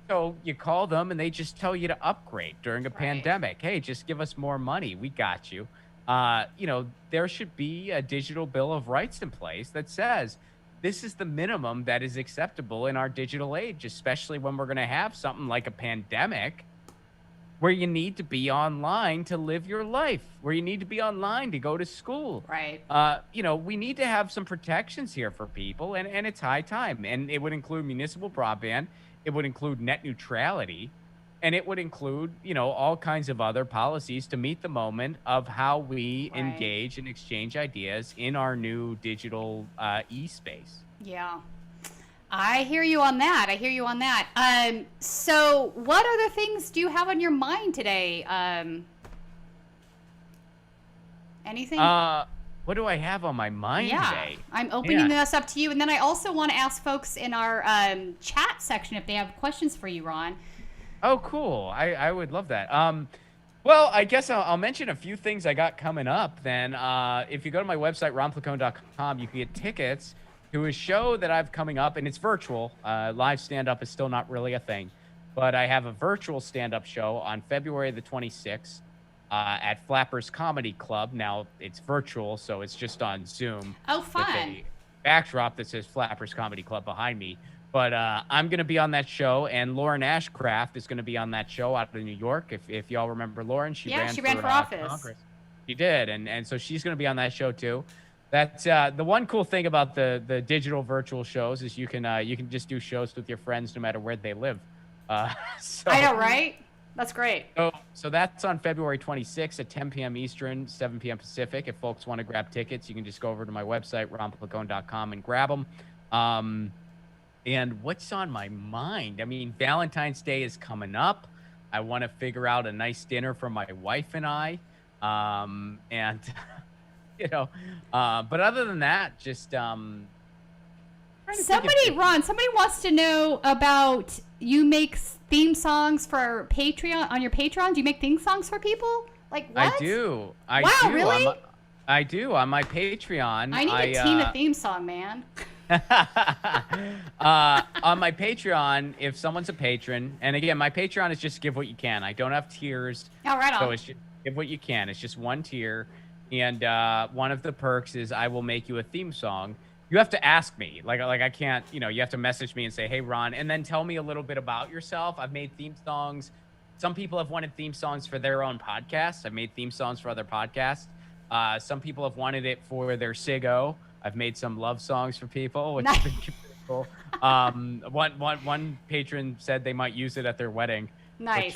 So you call them and they just tell you to upgrade during a pandemic. Hey, just give us more money. We got you. There should be a digital Bill of Rights in place that says this is the minimum that is acceptable in our digital age, especially when we're going to have something like a pandemic where you need to be online to live your life, where you need to be online to go to school. Right. We need to have some protections here for people, and it's high time. And it would include municipal broadband. It would include net neutrality. And it would include, all kinds of other policies to meet the moment of how we engage and exchange ideas in our new digital e-space. Yeah. I hear you on that. So what other things do you have on your mind today? Anything? What do I have on my mind today? I'm opening this up to you. And then I also want to ask folks in our chat section if they have questions for you, Ron. Oh, cool. I would love that. Well, I guess I'll mention a few things I got coming up then. If you go to my website, ronplacone.com, you can get tickets to a show that I have coming up, and it's virtual. Live stand-up is still not really a thing. But I have a virtual stand-up show on February the 26th at Flappers Comedy Club. Now it's virtual, so it's just on Zoom. Oh, With fun. a backdrop that says Flappers Comedy Club behind me. But I'm going to be on that show, and Lauren Ashcraft is going to be on that show out of New York. If y'all remember Lauren, she ran for office. Congress. She did, and so she's going to be on that show too. That's the one cool thing about the digital virtual shows is you can just do shows with your friends no matter where they live. So, I know, right? That's great. So that's on February 26th at 10 p.m. Eastern, 7 p.m. Pacific. If folks want to grab tickets, you can just go over to my website, ronplacone.com, and grab them. And what's on my mind? I mean, Valentine's Day is coming up. I want to figure out a nice dinner for my wife and I. And, but other than that, just somebody wants to know about you make theme songs for Patreon on your Patreon. Do you make theme songs for people? Like what? I do. Wow, really? I do on my Patreon. I need to Tina theme song, man. On my Patreon, if someone's a patron, and again, my Patreon is just give what you can. I don't have tiers. Oh, right on. So it's just give what you can. It's just one tier. And one of the perks is I will make you a theme song. You have to ask me. Like I can't, you have to message me and say, hey, Ron, and then tell me a little bit about yourself. I've made theme songs. Some people have wanted theme songs for their own podcasts. I've made theme songs for other podcasts. Some people have wanted it for their SIGO. I've made some love songs for people, which has been cool. One patron said they might use it at their wedding. Nice. Which,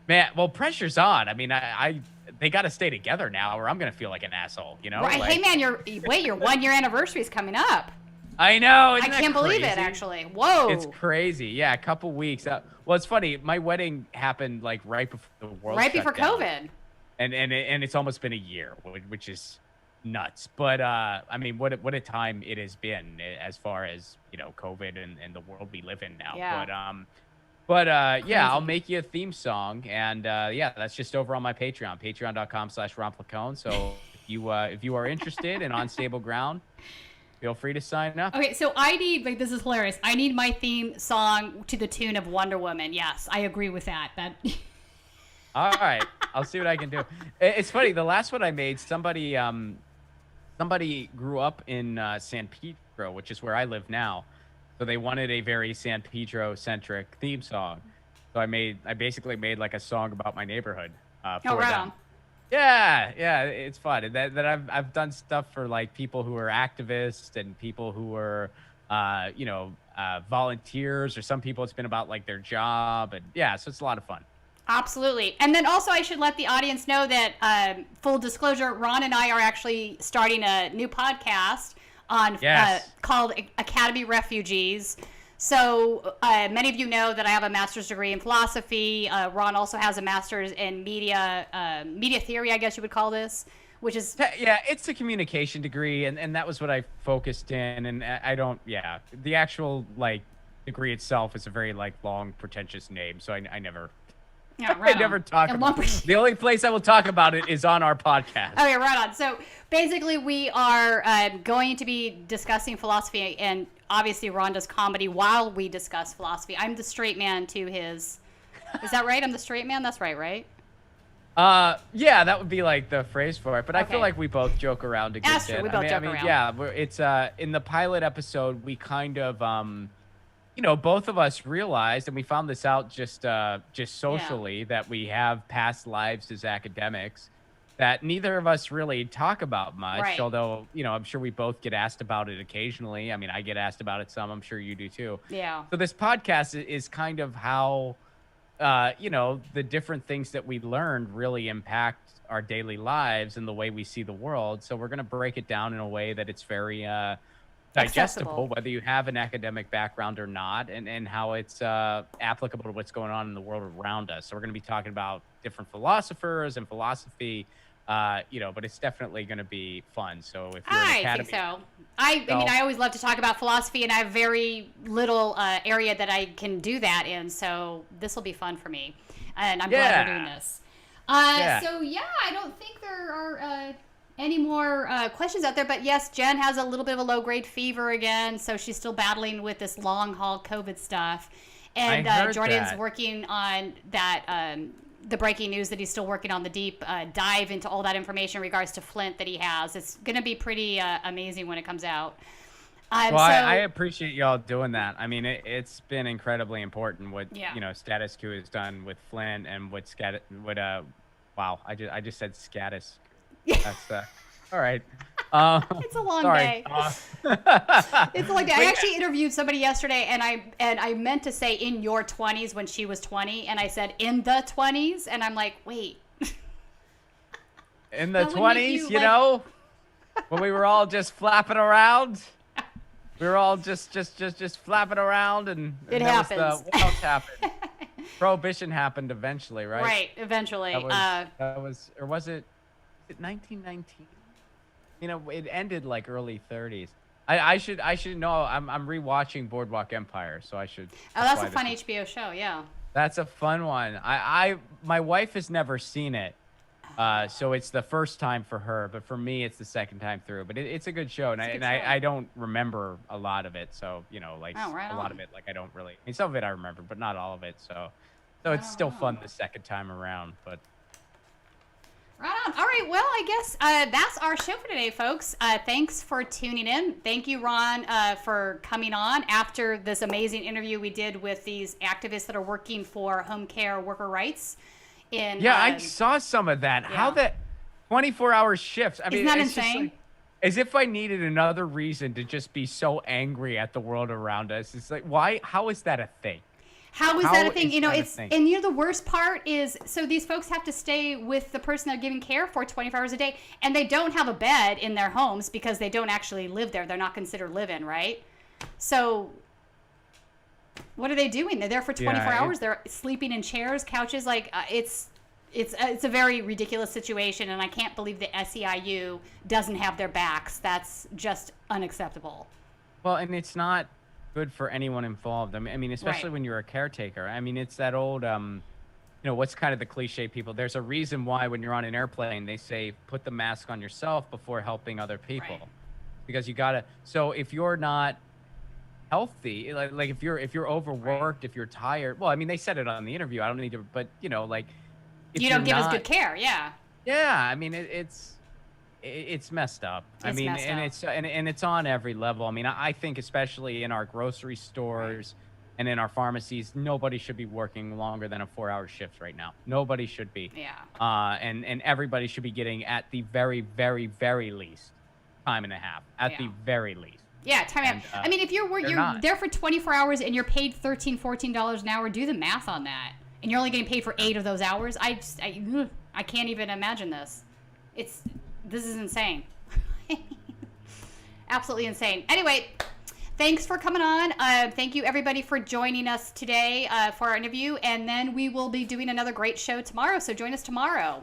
man, well, pressure's on. I mean, they got to stay together now, or I'm gonna feel like an asshole, Right. Hey, man, your 1 year anniversary is coming up. I know. I can't believe it. Actually, whoa. It's crazy. Yeah, a couple weeks. Well, it's funny. My wedding happened like right before the world. Right shut before down. COVID. And it's almost been a year, which is nuts. But I mean, what a time it has been as far as COVID and the world we live in now. Yeah. But yeah, I'll make you a theme song, and yeah, that's just over on my Patreon, patreon.com/ronplacone. So if you are interested and on stable ground, feel free to sign up. Okay, so I need this is hilarious. I need my theme song to the tune of Wonder Woman. Yes, I agree with that. All right, I'll see what I can do. It's funny. The last one I made, somebody grew up in San Pedro, which is where I live now. So they wanted a very San Pedro-centric theme song. So I basically made like a song about my neighborhood for them. Yeah, it's fun. That I've done stuff for like people who are activists and people who are, volunteers, or some people it's been about like their job, and yeah, so it's a lot of fun. Absolutely. And then also I should let the audience know that, full disclosure, Ron and I are actually starting a new podcast on called Academy Refugees. So many of you know that I have a master's degree in philosophy. Ron also has a master's in media theory, I guess you would call this, which is... Yeah, it's a communication degree, and that was what I focused in, and I don't... Yeah, the actual, degree itself is a very, long, pretentious name, so I never... Yeah, right I never talk about it. The only place I will talk about it is on our podcast. Okay, right on. So basically we are going to be discussing philosophy, and obviously Ron does comedy while we discuss philosophy. I'm the straight man to his... Is that right? I'm the straight man? That's right? Yeah, that would be the phrase for it, but I feel Okay. like we both joke around a good That's bit. true, we both joke around. Yeah, it's in the pilot episode, we kind of both of us realized, and we found this out just socially, that we have past lives as academics that neither of us really talk about much. Right. Although, I'm sure we both get asked about it occasionally. I mean, I get asked about it some. I'm sure you do too. Yeah. So this podcast is kind of how, the different things that we learned really impact our daily lives and the way we see the world. So we're going to break it down in a way that it's very digestible, Accessible. whether you have an academic background or not, and how it's applicable to what's going on in the world around us. So we're going to be talking about different philosophers and philosophy, but it's definitely going to be fun. So if you're an I academy, think so. I mean, I always love to talk about philosophy, and I have very little area that I can do that in, so this will be fun for me. And I'm glad we're doing this. So, yeah, I don't think there are any more questions out there, but yes, Jen has a little bit of a low-grade fever again, so she's still battling with this long-haul COVID stuff. And I heard Jordan's that. working on that the breaking news that he's still working on the deep dive into all that information in regards to Flint that he has. It's going to be pretty amazing when it comes out. Well, I appreciate y'all doing that. I mean, it's been incredibly important what Status Coup has done with Flint and wow, I just said Status. That's all right. It's a long day. It's a long day. I actually interviewed somebody yesterday, and I meant to say in your 20s when she was 20, and I said in the 20s, and I'm like, wait. In the 20s, you know, when we were all just flapping around. We were all just flapping around, and it happens. What else happened? Prohibition happened eventually, right? Right, eventually. That was, or was it 1919? You know, it ended like early 30s. I should know. I'm rewatching Boardwalk Empire, so I should. Oh, that's a fun HBO show. Yeah. That's a fun one. My wife has never seen it. So it's the first time for her, but for me, it's the second time through. But it's a good show, and I don't remember a lot of it. So like a lot of it, like I don't really. I mean, some of it I remember, but not all of it. So it's still fun the second time around. But right on. All right. Well, I guess that's our show for today, folks. Thanks for tuning in. Thank you, Ron, for coming on after this amazing interview we did with these activists that are working for home care worker rights. I saw some of that. Yeah. How that 24-hour shifts. I mean, isn't that insane? Like, as if I needed another reason to just be so angry at the world around us. It's like, why? How is that a thing? How is that a thing? You know, and the worst part is, so these folks have to stay with the person they're giving care for 24 hours a day, and they don't have a bed in their homes because they don't actually live there. They're not considered live-in, right? So what are they doing? They're there for 24 hours. They're sleeping in chairs, couches. Like it's a very ridiculous situation, and I can't believe the SEIU doesn't have their backs. That's just unacceptable. Well, and it's not good for anyone involved. I mean, especially when you're a caretaker. I mean, it's that old, what's kind of the cliche people. There's a reason why when you're on an airplane, they say put the mask on yourself before helping other people, because you gotta. So if you're not healthy, like if you're overworked, if you're tired, well, I mean, they said it on the interview. I don't need to, but like if you don't give us good care, yeah. I mean, it's messed up. And it's on every level. I mean, I think especially in our grocery stores and in our pharmacies, nobody should be working longer than a 4-hour shift right now. Nobody should be. Yeah. And everybody should be getting at the very, very, very least time and a half. At the very least. Yeah, time out. I mean, if you're there for 24 hours and you're paid $13, $14 an hour, do the math on that. And you're only getting paid for 8 of those hours. I can't even imagine this. This is insane. Absolutely insane. Anyway, thanks for coming on. Thank you, everybody, for joining us today for our interview. And then we will be doing another great show tomorrow. So join us tomorrow.